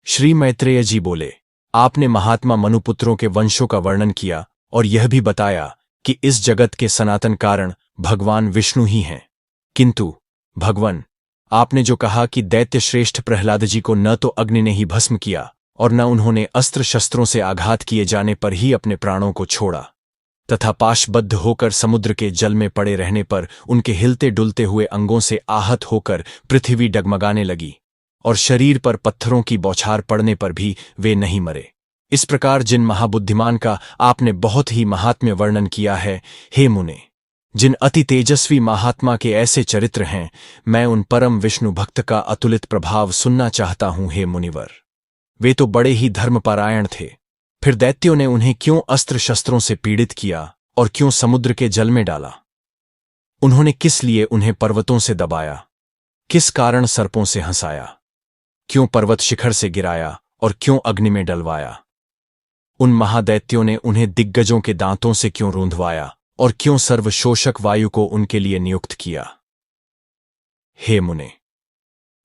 श्री मैत्रेय जी बोले, आपने महात्मा मनुपुत्रों के वंशों का वर्णन किया और यह भी बताया कि इस जगत के सनातन कारण भगवान विष्णु ही हैं। किंतु भगवान, आपने जो कहा कि दैत्य श्रेष्ठ प्रहलाद जी को न तो अग्नि ने ही भस्म किया और न उन्होंने अस्त्र शस्त्रों से आघात किए जाने पर ही अपने प्राणों को छोड़ा, तथा पाशबद्ध होकर समुद्र के जल में पड़े रहने पर उनके हिलते डुलते हुए अंगों से आहत होकर पृथ्वी डगमगाने लगी और शरीर पर पत्थरों की बौछार पड़ने पर भी वे नहीं मरे। इस प्रकार जिन महाबुद्धिमान का आपने बहुत ही महात्म्य वर्णन किया है, हे मुने, जिन अति तेजस्वी महात्मा के ऐसे चरित्र हैं, मैं उन परम विष्णु भक्त का अतुलित प्रभाव सुनना चाहता हूं। हे मुनिवर, वे तो बड़े ही धर्मपरायण थे, फिर दैत्यों ने उन्हें क्यों अस्त्र शस्त्रों से पीड़ित किया और क्यों समुद्र के जल में डाला? उन्होंने किस लिए उन्हें पर्वतों से दबाया, किस कारण सर्पों से हंसाया, क्यों पर्वत शिखर से गिराया और क्यों अग्नि में डलवाया? उन महादैत्यों ने उन्हें दिग्गजों के दांतों से क्यों रूंधवाया और क्यों सर्वशोषक वायु को उनके लिए नियुक्त किया? हे मुने,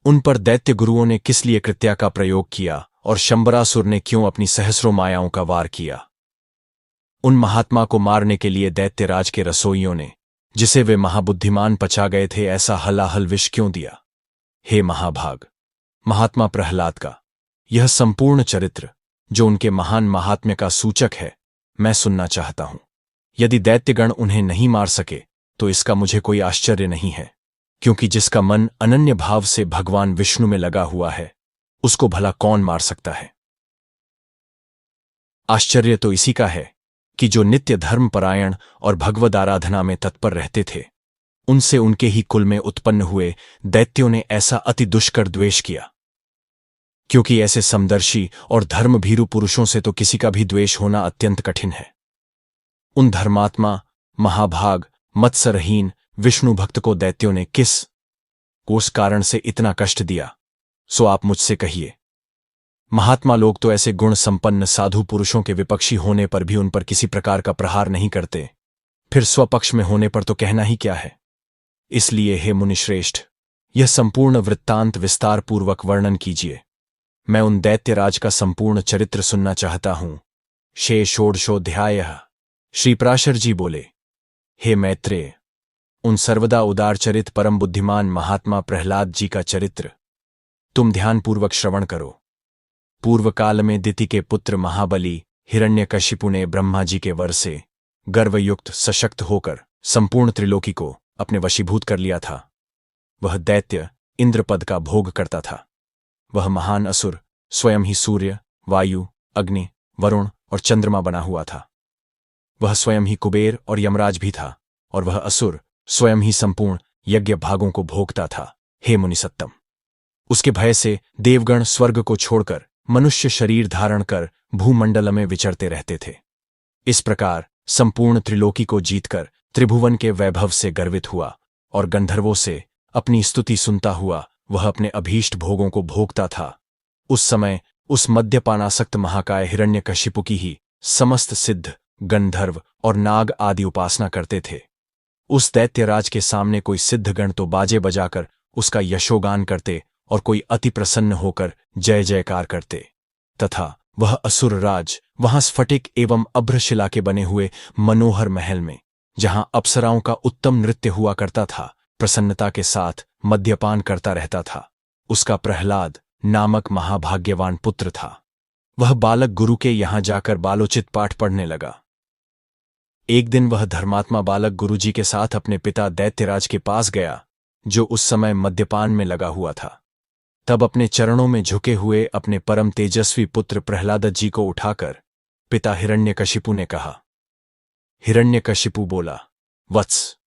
उन पर दैत्य गुरुओं ने किस लिए कृत्या का प्रयोग किया और शंबरासुर ने क्यों अपनी सहस्रों मायाओं का वार किया? उन महात्मा को मारने के लिए दैत्यराज के रसोइयों ने, जिसे वे महाबुद्धिमान पचा गए थे, ऐसा हलाहल विष क्यों दिया? हे महाभाग, महात्मा प्रहलाद का यह संपूर्ण चरित्र, जो उनके महान महात्म्य का सूचक है, मैं सुनना चाहता हूं। यदि दैत्यगण उन्हें नहीं मार सके तो इसका मुझे कोई आश्चर्य नहीं है, क्योंकि जिसका मन अनन्य भाव से भगवान विष्णु में लगा हुआ है, उसको भला कौन मार सकता है? आश्चर्य तो इसी का है कि जो नित्य धर्मपरायण और भगवद आराधना में तत्पर रहते थे, उनसे उनके ही कुल में उत्पन्न हुए दैत्यों ने ऐसा अति दुष्कर द्वेष किया। क्योंकि ऐसे समदर्शी और धर्मभीरु पुरुषों से तो किसी का भी द्वेष होना अत्यंत कठिन है। उन धर्मात्मा, महाभाग, मत्सरहीन विष्णु भक्त को दैत्यों ने किस कारण से इतना कष्ट दिया, सो आप मुझसे कहिए। महात्मा लोग तो ऐसे गुण संपन्न साधु पुरुषों के विपक्षी होने पर भी उन पर किसी प्रकार का प्रहार नहीं करते, फिर स्वपक्ष में होने पर तो कहना ही क्या है। इसलिए हे मुनिश्रेष्ठ, यह संपूर्ण वृत्तांत विस्तारपूर्वक वर्णन कीजिए। मैं उन दैत्यराज का संपूर्ण चरित्र सुनना चाहता हूं। षोडशोऽध्यायः। श्री पराशर जी बोले, हे मैत्रेय, उन सर्वदा उदारचरित परम बुद्धिमान महात्मा प्रहलाद जी का चरित्र तुम ध्यानपूर्वक श्रवण करो। पूर्व काल में दिति के पुत्र महाबली हिरण्यकशिपु ने ब्रह्मा जी के वर से गर्वयुक्त सशक्त होकर संपूर्ण त्रिलोकी को अपने वशीभूत कर लिया था। वह दैत्य इंद्रपद का भोग करता था। वह महान असुर स्वयं ही सूर्य, वायु, अग्नि, वरुण और चंद्रमा बना हुआ था। वह स्वयं ही कुबेर और यमराज भी था, और वह असुर स्वयं ही संपूर्ण यज्ञ भागों को भोगता था। हे मुनिसत्तम, उसके भय से देवगण स्वर्ग को छोड़कर मनुष्य शरीर धारण कर भूमंडल में विचरते रहते थे। इस प्रकार संपूर्ण त्रिलोकी को जीतकर त्रिभुवन के वैभव से गर्वित हुआ और गंधर्वों से अपनी स्तुति सुनता हुआ वह अपने अभीष्ट भोगों को भोगता था। उस समय उस मद्यपानासक्त महाकाय हिरण्यकशिपु की ही समस्त सिद्ध, गंधर्व और नाग आदि उपासना करते थे। उस दैत्यराज के सामने कोई सिद्धगण तो बाजे बजाकर उसका यशोगान करते और कोई अति प्रसन्न होकर जय जयकार करते, तथा वह असुरराज वहां स्फटिक एवं अभ्रशिला के बने हुए मनोहर महल में, जहां अप्सराओं का उत्तम नृत्य हुआ करता था, प्रसन्नता के साथ मद्यपान करता रहता था। उसका प्रहलाद नामक महाभाग्यवान पुत्र था। वह बालक गुरु के यहां जाकर बालोचित पाठ पढ़ने लगा। एक दिन वह धर्मात्मा बालक गुरुजी के साथ अपने पिता दैत्यराज के पास गया, जो उस समय मद्यपान में लगा हुआ था। तब अपने चरणों में झुके हुए अपने परम तेजस्वी पुत्र प्रहलाद जी को उठाकर पिता हिरण्यकशिपु ने कहा। हिरण्यकशिपु बोला, वत्स,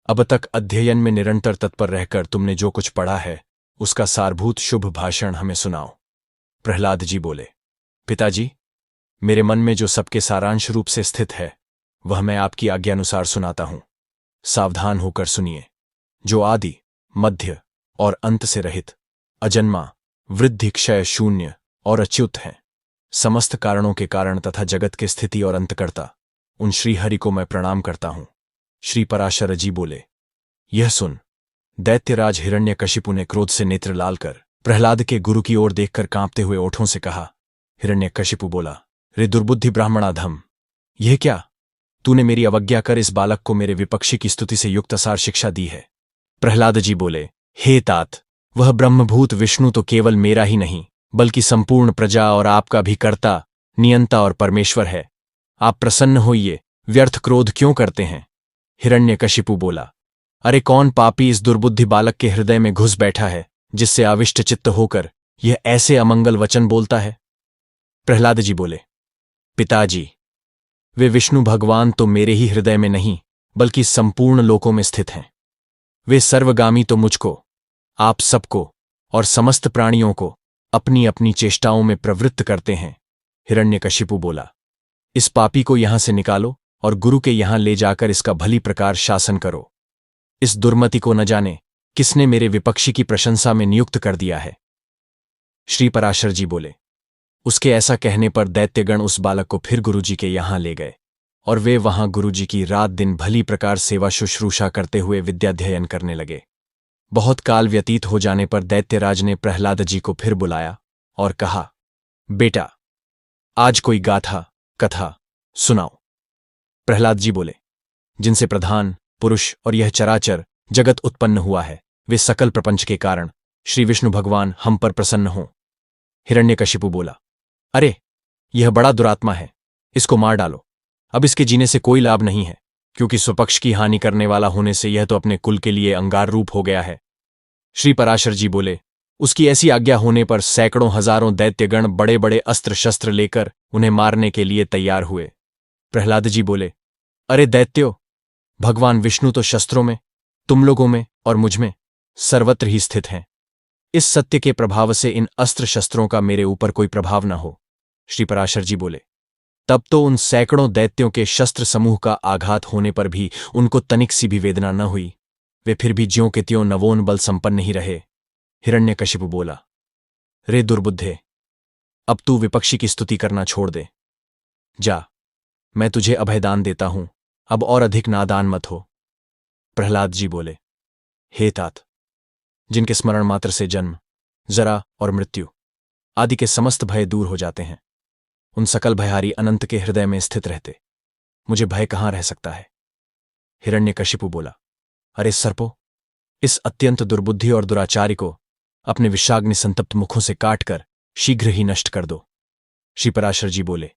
अब तक अध्ययन में निरंतर तत्पर रहकर तुमने जो कुछ पढ़ा है, उसका सारभूत शुभ भाषण हमें सुनाओ। प्रहलाद जी बोले, पिताजी, मेरे मन में जो सबके सारांश रूप से स्थित है, वह मैं आपकी आज्ञानुसार सुनाता हूं। सावधान होकर सुनिए। जो आदि, मध्य और अंत से रहित, अजन्मा, वृद्धि क्षय शून्य और अच्युत हैं, समस्त कारणों के कारण तथा जगत के स्थिति और अंतकर्ता, उन श्रीहरि को मैं प्रणाम करता हूं। श्री पराशर जी बोले, यह सुन। दैत्यराज हिरण्यकशिपु ने क्रोध से नेत्र लाल कर प्रहलाद के गुरु की ओर देखकर कांपते हुए ओठों से कहा। हिरण्यकशिपु बोला, रे दुर्बुद्धि ब्राह्मणाधम, यह क्या? तूने मेरी अवज्ञा कर इस बालक को मेरे विपक्षी की स्तुति से युक्त सार शिक्षा दी है। प्रहलाद जी बोले, हे तात, वह ब्रह्मभूत विष्णु तो केवल मेरा ही नहीं बल्कि संपूर्ण प्रजा और आपका भी कर्ता, नियंता और परमेश्वर है। आप प्रसन्न होइए, व्यर्थ क्रोध क्यों करते हैं? हिरण्यकशिपु बोला, अरे कौन पापी इस दुर्बुद्धि बालक के हृदय में घुस बैठा है जिससे आविष्ट चित्त होकर यह ऐसे अमंगल वचन बोलता है? प्रहलाद जी बोले, पिताजी, वे विष्णु भगवान तो मेरे ही हृदय में नहीं बल्कि संपूर्ण लोकों में स्थित हैं। वे सर्वगामी तो मुझको, आप सबको और समस्त प्राणियों को अपनी अपनी चेष्टाओं में प्रवृत्त करते हैं। हिरण्यकशिपु बोला, इस पापी को यहां से निकालो और गुरु के यहां ले जाकर इसका भली प्रकार शासन करो। इस दुर्मति को न जाने किसने मेरे विपक्षी की प्रशंसा में नियुक्त कर दिया है। श्री पराशर जी बोले, उसके ऐसा कहने पर दैत्यगण उस बालक को फिर गुरुजी के यहां ले गए और वे वहां गुरुजी की रात दिन भली प्रकार सेवा शुश्रूषा करते हुए विद्याध्ययन करने लगे। बहुत काल व्यतीत हो जाने पर दैत्यराज ने प्रहलाद जी को फिर बुलाया और कहा, बेटा, आज कोई गाथा कथा सुनाओ। प्रहलाद जी बोले, जिनसे प्रधान पुरुष और यह चराचर जगत उत्पन्न हुआ है, वे सकल प्रपंच के कारण श्री विष्णु भगवान हम पर प्रसन्न हों। हिरण्यकशिपु बोला, अरे यह बड़ा दुरात्मा है, इसको मार डालो। अब इसके जीने से कोई लाभ नहीं है, क्योंकि स्वपक्ष की हानि करने वाला होने से यह तो अपने कुल के लिए अंगार रूप हो गया है। श्री पराशर जी बोले, उसकी ऐसी आज्ञा होने पर सैकड़ों हजारों दैत्यगण बड़े बड़े अस्त्र शस्त्र लेकर उन्हें मारने के लिए तैयार हुए। प्रहलाद जी बोले, अरे दैत्यो, भगवान विष्णु तो शस्त्रों में, तुम लोगों में और मुझ में सर्वत्र ही स्थित हैं। इस सत्य के प्रभाव से इन अस्त्र शस्त्रों का मेरे ऊपर कोई प्रभाव न हो। श्री पराशर जी बोले, तब तो उन सैकड़ों दैत्यों के शस्त्र समूह का आघात होने पर भी उनको तनिक सी भी वेदना न हुई। वे फिर भी ज्यों के त्यों नवोन बल संपन्न ही रहे। हिरण्यकशिपु बोला, रे दुर्बुद्धे, अब तू विपक्षी की स्तुति करना छोड़ दे। जा, मैं तुझे अभयदान देता हूं, अब और अधिक नादान मत हो। प्रहलाद जी बोले, हे तात, जिनके स्मरण मात्र से जन्म, जरा और मृत्यु आदि के समस्त भय दूर हो जाते हैं, उन सकल भयहारी अनंत के हृदय में स्थित रहते मुझे भय कहां रह सकता है? हिरण्यकशिपु बोला, अरे सर्पो, इस अत्यंत दुर्बुद्धि और दुराचारी को अपने विषाग्नि संतप्त मुखों से काटकर शीघ्र ही नष्ट कर दो। श्री पराशर जी बोले,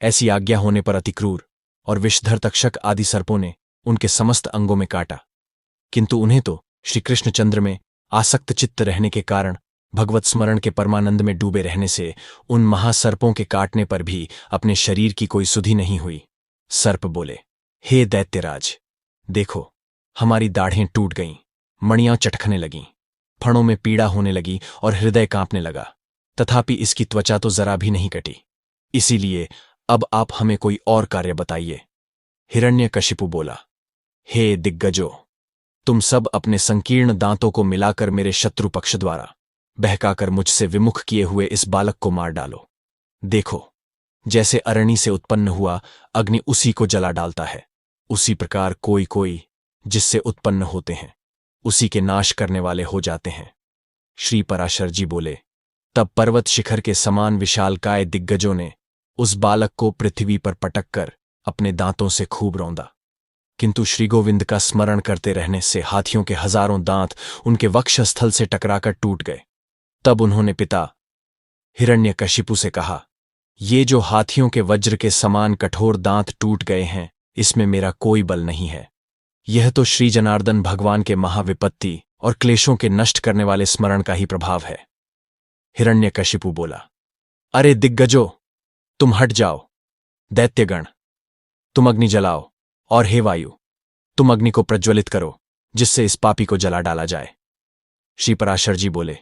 ऐसी आज्ञा होने पर अति क्रूर और विषधर तक्षक आदि सर्पों ने उनके समस्त अंगों में काटा, किंतु उन्हें तो श्री कृष्णचंद्र में आसक्त चित्त रहने के कारण भगवत स्मरण के परमानंद में डूबे रहने से उन महासर्पों के काटने पर भी अपने शरीर की कोई सुधि नहीं हुई। सर्प बोले, हे दैत्यराज, देखो, हमारी दाढ़ें टूट गईं, मणियां चटकने लगीं, फणों में पीड़ा होने लगी और हृदय कांपने लगा, तथापि इसकी त्वचा तो जरा भी नहीं कटी। इसीलिए अब आप हमें कोई और कार्य बताइए। हिरण्यकशिपु बोला, हे दिग्गजों, तुम सब अपने संकीर्ण दांतों को मिलाकर मेरे शत्रु पक्ष द्वारा बहकाकर मुझसे विमुख किए हुए इस बालक को मार डालो। देखो, जैसे अरणि से उत्पन्न हुआ अग्नि उसी को जला डालता है, उसी प्रकार कोई कोई जिससे उत्पन्न होते हैं उसी के नाश करने वाले हो जाते हैं। श्री पराशर जी बोले, तब पर्वत शिखर के समान विशालकाय दिग्गजों ने उस बालक को पृथ्वी पर पटक कर अपने दांतों से खूब रौंदा, किंतु श्री गोविंद का स्मरण करते रहने से हाथियों के हजारों दांत उनके वक्षस्थल से टकराकर टूट गए। तब उन्होंने पिता हिरण्यकशिपु से कहा, ये जो हाथियों के वज्र के समान कठोर दांत टूट गए हैं, इसमें मेरा कोई बल नहीं है। यह तो श्री जनार्दन भगवान के महाविपत्ति और क्लेशों के नष्ट करने वाले स्मरण का ही प्रभाव है। हिरण्यकशिपु बोला, अरे दिग्गजों, तुम हट जाओ। दैत्यगण, तुम अग्नि जलाओ, और हे वायु, तुम अग्नि को प्रज्वलित करो जिससे इस पापी को जला डाला जाए। श्री पराशर जी बोले,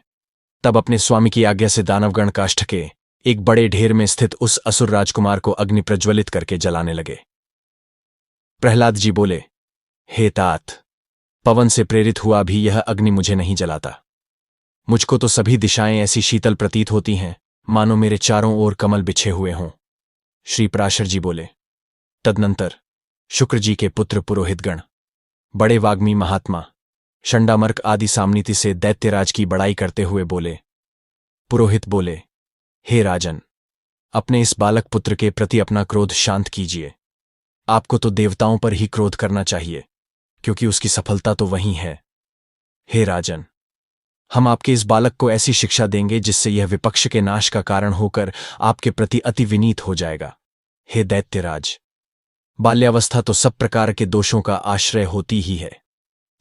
तब अपने स्वामी की आज्ञा से दानवगण काष्ठ के एक बड़े ढेर में स्थित उस असुर राजकुमार को अग्नि प्रज्वलित करके जलाने लगे। प्रहलाद जी बोले, हे तात, पवन से प्रेरित हुआ भी यह अग्नि मुझे नहीं जलाता। मुझको तो सभी दिशाएं ऐसी शीतल प्रतीत होती हैं मानो मेरे चारों ओर कमल बिछे हुए हों। श्री पराशर जी बोले, तदनंतर शुक्र जी के पुत्र पुरोहितगण, बड़े वाग्मी महात्मा शंडामर्क आदि सामनीति से दैत्यराज की बड़ाई करते हुए बोले, पुरोहित बोले, हे राजन, अपने इस बालक पुत्र के प्रति अपना क्रोध शांत कीजिए। आपको तो देवताओं पर ही क्रोध करना चाहिए, क्योंकि उसकी सफलता तो वही है। हे राजन, हम आपके इस बालक को ऐसी शिक्षा देंगे जिससे यह विपक्ष के नाश का कारण होकर आपके प्रति अति विनीत हो जाएगा। हे दैत्यराज, बाल्यावस्था तो सब प्रकार के दोषों का आश्रय होती ही है,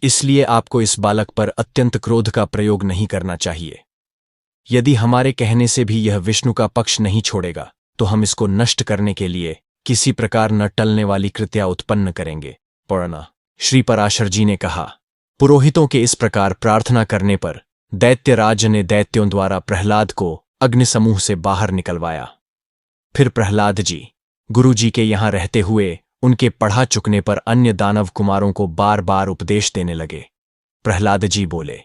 इसलिए आपको इस बालक पर अत्यंत क्रोध का प्रयोग नहीं करना चाहिए। यदि हमारे कहने से भी यह विष्णु का पक्ष नहीं छोड़ेगा तो हम इसको नष्ट करने के लिए किसी प्रकार न टलने वाली कृत्या उत्पन्न करेंगे। पढ़ना। श्री पराशर जी ने कहा, पुरोहितों के इस प्रकार प्रार्थना करने पर दैत्यराज ने दैत्यों द्वारा प्रहलाद को अग्निसमूह से बाहर निकलवाया। फिर प्रहलाद जी गुरु जी के यहां रहते हुए उनके पढ़ा चुकने पर अन्य दानव कुमारों को बार बार उपदेश देने लगे। प्रहलाद जी बोले,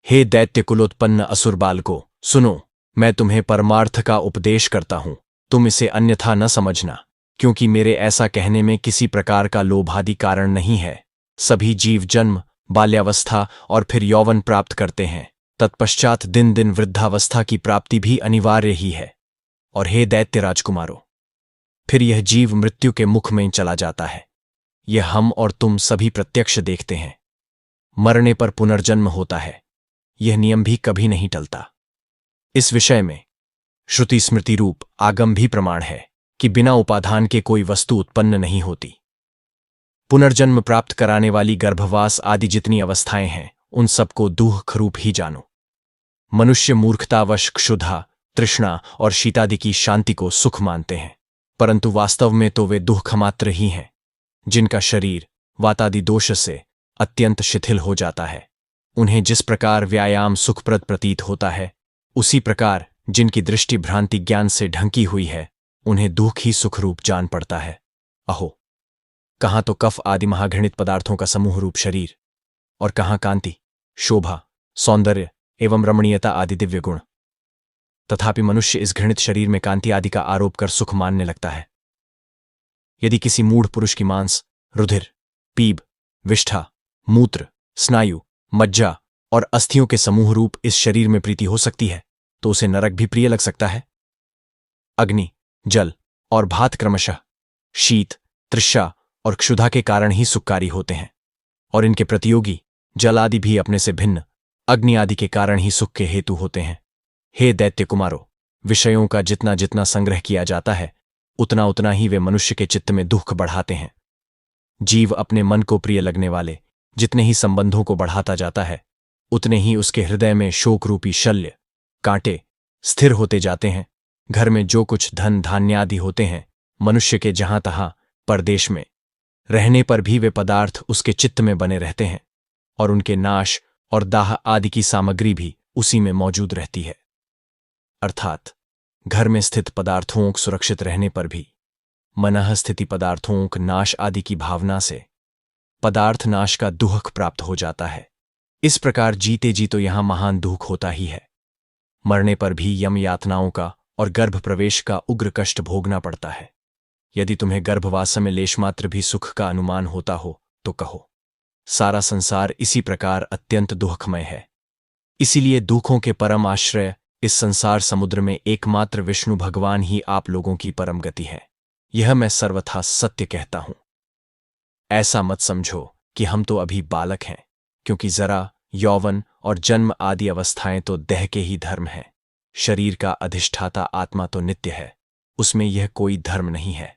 हे दैत्य कुलोत्पन्न असुर बालको, सुनो, मैं तुम्हें परमार्थ का उपदेश करता हूं। तुम इसे अन्यथा न समझना, क्योंकि मेरे ऐसा कहने में किसी प्रकार का लोभादि कारण नहीं है। सभी जीव जन्म, बाल्यावस्था और फिर यौवन प्राप्त करते हैं, तत्पश्चात दिन दिन वृद्धावस्था की प्राप्ति भी अनिवार्य ही है। और हे दैत्य राजकुमारों, फिर यह जीव मृत्यु के मुख में चला जाता है। यह हम और तुम सभी प्रत्यक्ष देखते हैं। मरने पर पुनर्जन्म होता है, यह नियम भी कभी नहीं टलता। इस विषय में श्रुति स्मृति रूप आगम भी प्रमाण है कि बिना उपादान के कोई वस्तु उत्पन्न नहीं होती। पुनर्जन्म प्राप्त कराने वाली गर्भवास आदि जितनी अवस्थाएं हैं, उन सबको दुख रूप ही जानो। मनुष्य मूर्खतावश क्षुधा, तृष्णा और शीतादि की शांति को सुख मानते हैं, परंतु वास्तव में तो वे दुख मात्र ही हैं, जिनका शरीर वातादि दोष से अत्यंत शिथिल हो जाता है। उन्हें जिस प्रकार व्यायाम सुखप्रद प्रतीत होता है, उसी प्रकार जिनकी दृष्टि भ्रांति ज्ञान से ढंकी हुई है, उन्हें दुख ही सुखरूप जान पड़ता है। अहो, कहाँ तो कफ आदि महाघृणित पदार्थों का समूह रूप शरीर, और कहाँ कांति, शोभा, सौंदर्य एवं रमणीयता आदि दिव्य गुण। तथापि मनुष्य इस घृणित शरीर में कांति आदि का आरोप कर सुख मानने लगता है। यदि किसी मूढ़ पुरुष की मांस, रुधिर, पीब, विष्ठा, मूत्र, स्नायु, मज्जा और अस्थियों के समूह रूप इस शरीर में प्रीति हो सकती है, तो उसे नरक भी प्रिय लग सकता है। अग्नि, जल और भात क्रमशः शीत, तृष्णा और क्षुधा के कारण ही सुखकारी होते हैं, और इनके प्रतियोगी जल आदि भी अपने से भिन्न अग्नि आदि के कारण ही सुख के हेतु होते हैं। हे दैत्य कुमारों, विषयों का जितना जितना संग्रह किया जाता है, उतना उतना ही वे मनुष्य के चित्त में दुख बढ़ाते हैं। जीव अपने मन को प्रिय लगने वाले जितने ही संबंधों को बढ़ाता जाता है, उतने ही उसके हृदय में शोक रूपी शल्य, कांटे स्थिर होते जाते हैं। घर में जो कुछ धन धान्य आदि होते हैं, मनुष्य के जहां तहां परदेश में रहने पर भी वे पदार्थ उसके चित्त में बने रहते हैं, और उनके नाश और दाह आदि की सामग्री भी उसी में मौजूद रहती है। अर्थात घर में स्थित पदार्थों के सुरक्षित रहने पर भी मनः स्थिति पदार्थों के नाश आदि की भावना से पदार्थ नाश का दुख प्राप्त हो जाता है। इस प्रकार जीते जी तो यहां महान दुख होता ही है, मरने पर भी यम यातनाओं का और गर्भ प्रवेश का उग्र कष्ट भोगना पड़ता है। यदि तुम्हें गर्भवास में लेशमात्र भी सुख का अनुमान होता हो तो कहो, सारा संसार इसी प्रकार अत्यंत दुखमय है। इसीलिए दुखों के परम आश्रय इस संसार समुद्र में एकमात्र विष्णु भगवान ही आप लोगों की परम गति है। यह मैं सर्वथा सत्य कहता हूं। ऐसा मत समझो कि हम तो अभी बालक हैं, क्योंकि जरा, यौवन और जन्म आदि अवस्थाएं तो देह के ही धर्म हैं। शरीर का अधिष्ठाता आत्मा तो नित्य है, उसमें यह कोई धर्म नहीं है।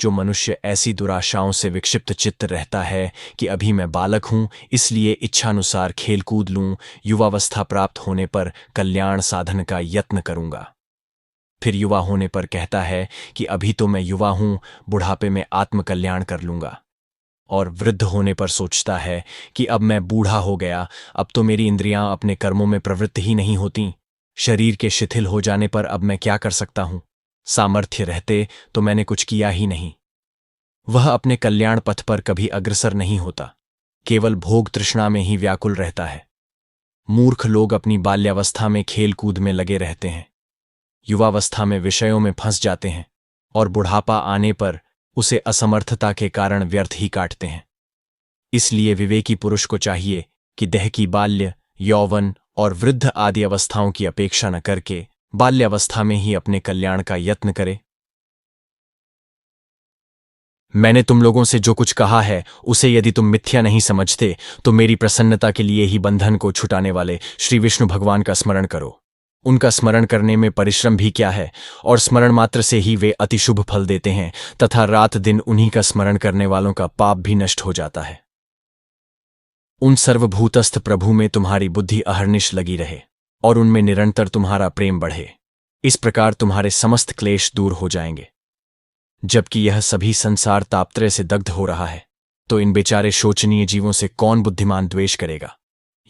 जो मनुष्य ऐसी दुराशाओं से विक्षिप्त चित्त रहता है कि अभी मैं बालक हूं, इसलिए इच्छानुसार खेलकूद लूं, युवावस्था प्राप्त होने पर कल्याण साधन का यत्न करूंगा, फिर युवा होने पर कहता है कि अभी तो मैं युवा हूं, बुढ़ापे में आत्मकल्याण कर लूंगा, और वृद्ध होने पर सोचता है कि अब मैं बूढ़ा हो गया, अब तो मेरी इंद्रियां अपने कर्मों में प्रवृत्त ही नहीं होती, शरीर के शिथिल हो जाने पर अब मैं क्या कर सकता हूं, सामर्थ्य रहते तो मैंने कुछ किया ही नहीं। वह अपने कल्याण पथ पर कभी अग्रसर नहीं होता, केवल भोग तृष्णा में ही व्याकुल रहता है। मूर्ख लोग अपनी बाल्यावस्था में खेल कूद में लगे रहते हैं, युवावस्था में विषयों में फंस जाते हैं, और बुढ़ापा आने पर उसे असमर्थता के कारण व्यर्थ ही काटते हैं। इसलिए विवेकी पुरुष को चाहिए कि देह की बाल्य, यौवन और वृद्ध आदि अवस्थाओं की अपेक्षा न करके बाल्यावस्था में ही अपने कल्याण का यत्न करे। मैंने तुम लोगों से जो कुछ कहा है उसे यदि तुम मिथ्या नहीं समझते तो मेरी प्रसन्नता के लिए ही बंधन को छुटाने वाले श्री विष्णु भगवान का स्मरण करो। उनका स्मरण करने में परिश्रम भी क्या है, और स्मरण मात्र से ही वे अति शुभ फल देते हैं, तथा रात दिन उन्हीं का स्मरण करने वालों का पाप भी नष्ट हो जाता है। उन सर्वभूतस्थ प्रभु में तुम्हारी बुद्धि अहर्निश लगी रहे और उनमें निरंतर तुम्हारा प्रेम बढ़े। इस प्रकार तुम्हारे समस्त क्लेश दूर हो जाएंगे। जबकि यह सभी संसार तापत्रय से दग्ध हो रहा है, तो इन बेचारे शोचनीय जीवों से कौन बुद्धिमान द्वेष करेगा।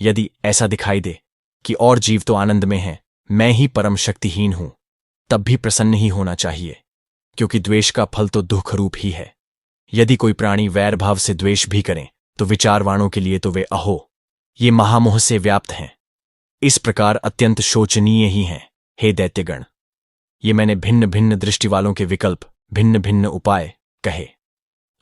यदि ऐसा दिखाई दे कि और जीव तो आनंद में हैं, मैं ही परम शक्तिहीन हूं, तब भी प्रसन्न ही होना चाहिए, क्योंकि द्वेष का फल तो दुख रूप ही है। यदि कोई प्राणी वैर भाव से द्वेष भी करें तो विचारवाणों के लिए तो वे अहो, ये महामोह से व्याप्त हैं। इस प्रकार अत्यंत शोचनीय ही हैं, हे दैत्यगण। ये मैंने भिन्न भिन्न दृष्टि वालों के विकल्प, भिन्न भिन्न उपाय कहे।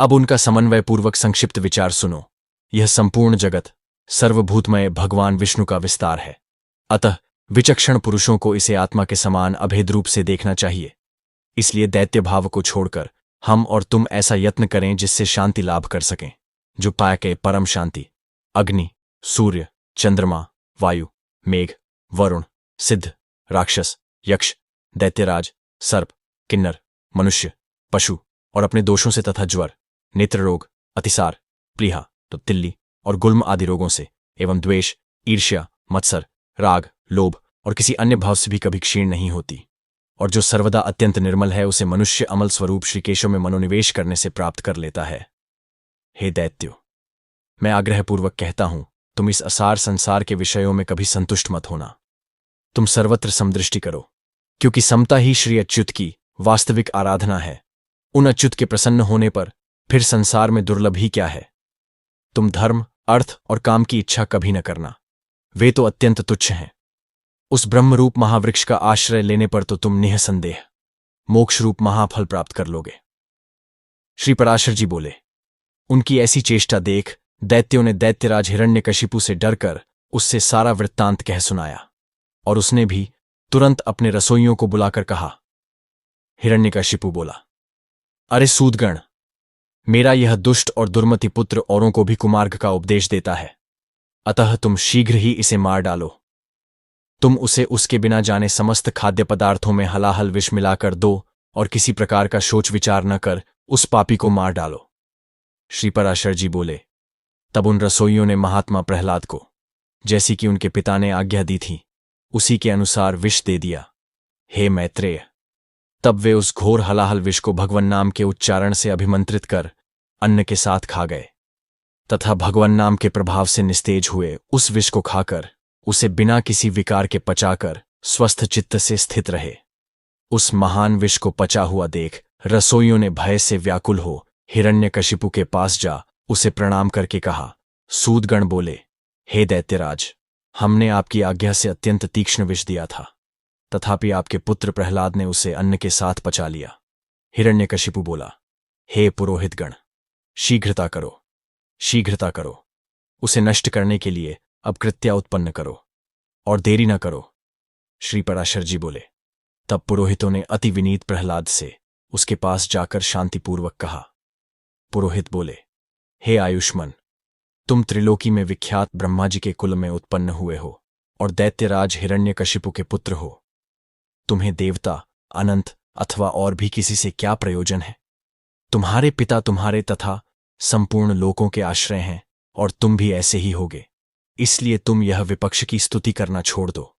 अब उनका समन्वयपूर्वक संक्षिप्त विचार सुनो। यह संपूर्ण जगत सर्वभूतमय भगवान विष्णु का विस्तार है, अतः विचक्षण पुरुषों को इसे आत्मा के समान अभेद रूप से देखना चाहिए। इसलिए दैत्य भाव को छोड़कर हम और तुम ऐसा यत्न करें जिससे शांति लाभ कर सकें, जो पाया के परम शांति अग्नि, सूर्य, चंद्रमा, वायु, मेघ, वरुण, सिद्ध, राक्षस, यक्ष, दैत्यराज, सर्प, किन्नर, मनुष्य, पशु और अपने दोषों से तथा ज्वर, नेत्र रोग, अतिसार, प्लीहा, तो तिल्ली और गुल्म आदि रोगों से, एवं द्वेष, ईर्ष्या, मत्सर, राग, लोभ और किसी अन्य भाव से भी कभी क्षीण नहीं होती, और जो सर्वदा अत्यंत निर्मल है उसे मनुष्य अमल स्वरूप श्री केशव में मनोनिवेश करने से प्राप्त कर लेता है। हे दैत्यो, मैं आग्रहपूर्वक कहता हूं, तुम इस असार संसार के विषयों में कभी संतुष्ट मत होना। तुम सर्वत्र समदृष्टि करो, क्योंकि समता ही श्री अच्युत की वास्तविक आराधना है। उन अच्युत के प्रसन्न होने पर फिर संसार में दुर्लभ ही क्या है। तुम धर्म, अर्थ और काम की इच्छा कभी न करना, वे तो अत्यंत तुच्छ हैं। उस ब्रह्मरूप महावृक्ष का आश्रय लेने पर तो तुम निःसंदेह मोक्ष रूप महाफल प्राप्त कर लोगे। श्री पराशर जी बोले। उनकी ऐसी चेष्टा देख दैत्यों ने दैत्यराज हिरण्यकशिपु से डरकर उससे सारा वृत्तांत कह सुनाया, और उसने भी तुरंत अपने रसोइयों को बुलाकर कहा। हिरण्यकशिपु बोला, अरे सूदगण, मेरा यह दुष्ट और दुर्मति पुत्र औरों को भी कुमार्ग का उपदेश देता है, अतः तुम शीघ्र ही इसे मार डालो। तुम उसे उसके बिना जाने समस्त खाद्य पदार्थों में हलाहल विष मिलाकर दो, और किसी प्रकार का सोच विचार न कर उस पापी को मार डालो। श्री पराशर जी बोले। तब उन रसोइयों ने महात्मा प्रहलाद को, जैसी कि उनके पिता ने आज्ञा दी थी, उसी के अनुसार विष दे दिया। हे मैत्रेय, तब वे उस घोर हलाहल विष को भगवन नाम के उच्चारण से अभिमंत्रित कर अन्न के साथ खा गए, तथा भगवन नाम के प्रभाव से निस्तेज हुए उस विष को खाकर उसे बिना किसी विकार के पचाकर स्वस्थ चित्त से स्थित रहे। उस महान विष को पचा हुआ देख रसोइयों ने भय से व्याकुल हो हिरण्यकशिपु के पास जा उसे प्रणाम करके कहा। सूदगण बोले, हे दैत्यराज, हमने आपकी आज्ञा से अत्यंत तीक्ष्ण विष दिया था, तथापि आपके पुत्र प्रहलाद ने उसे अन्न के साथ पचा लिया। हिरण्यकशिपु बोला, हे पुरोहितगण, शीघ्रता करो, शीघ्रता करो, उसे नष्ट करने के लिए अब कृत्या उत्पन्न करो, और देरी न करो। श्री पराशर जी बोले। तब पुरोहितों ने अति विनीत प्रहलाद से उसके पास जाकर शांतिपूर्वक कहा। पुरोहित बोले, हे आयुष्मान, तुम त्रिलोकी में विख्यात ब्रह्मा जी के कुल में उत्पन्न हुए हो और दैत्यराज हिरण्यकशिपु के पुत्र हो। तुम्हें देवता, अनंत अथवा और भी किसी से क्या प्रयोजन है? तुम्हारे पिता तुम्हारे तथा संपूर्ण लोकों के आश्रय हैं, और तुम भी ऐसे ही होगे। इसलिए तुम यह विपक्ष की स्तुति करना छोड़ दो।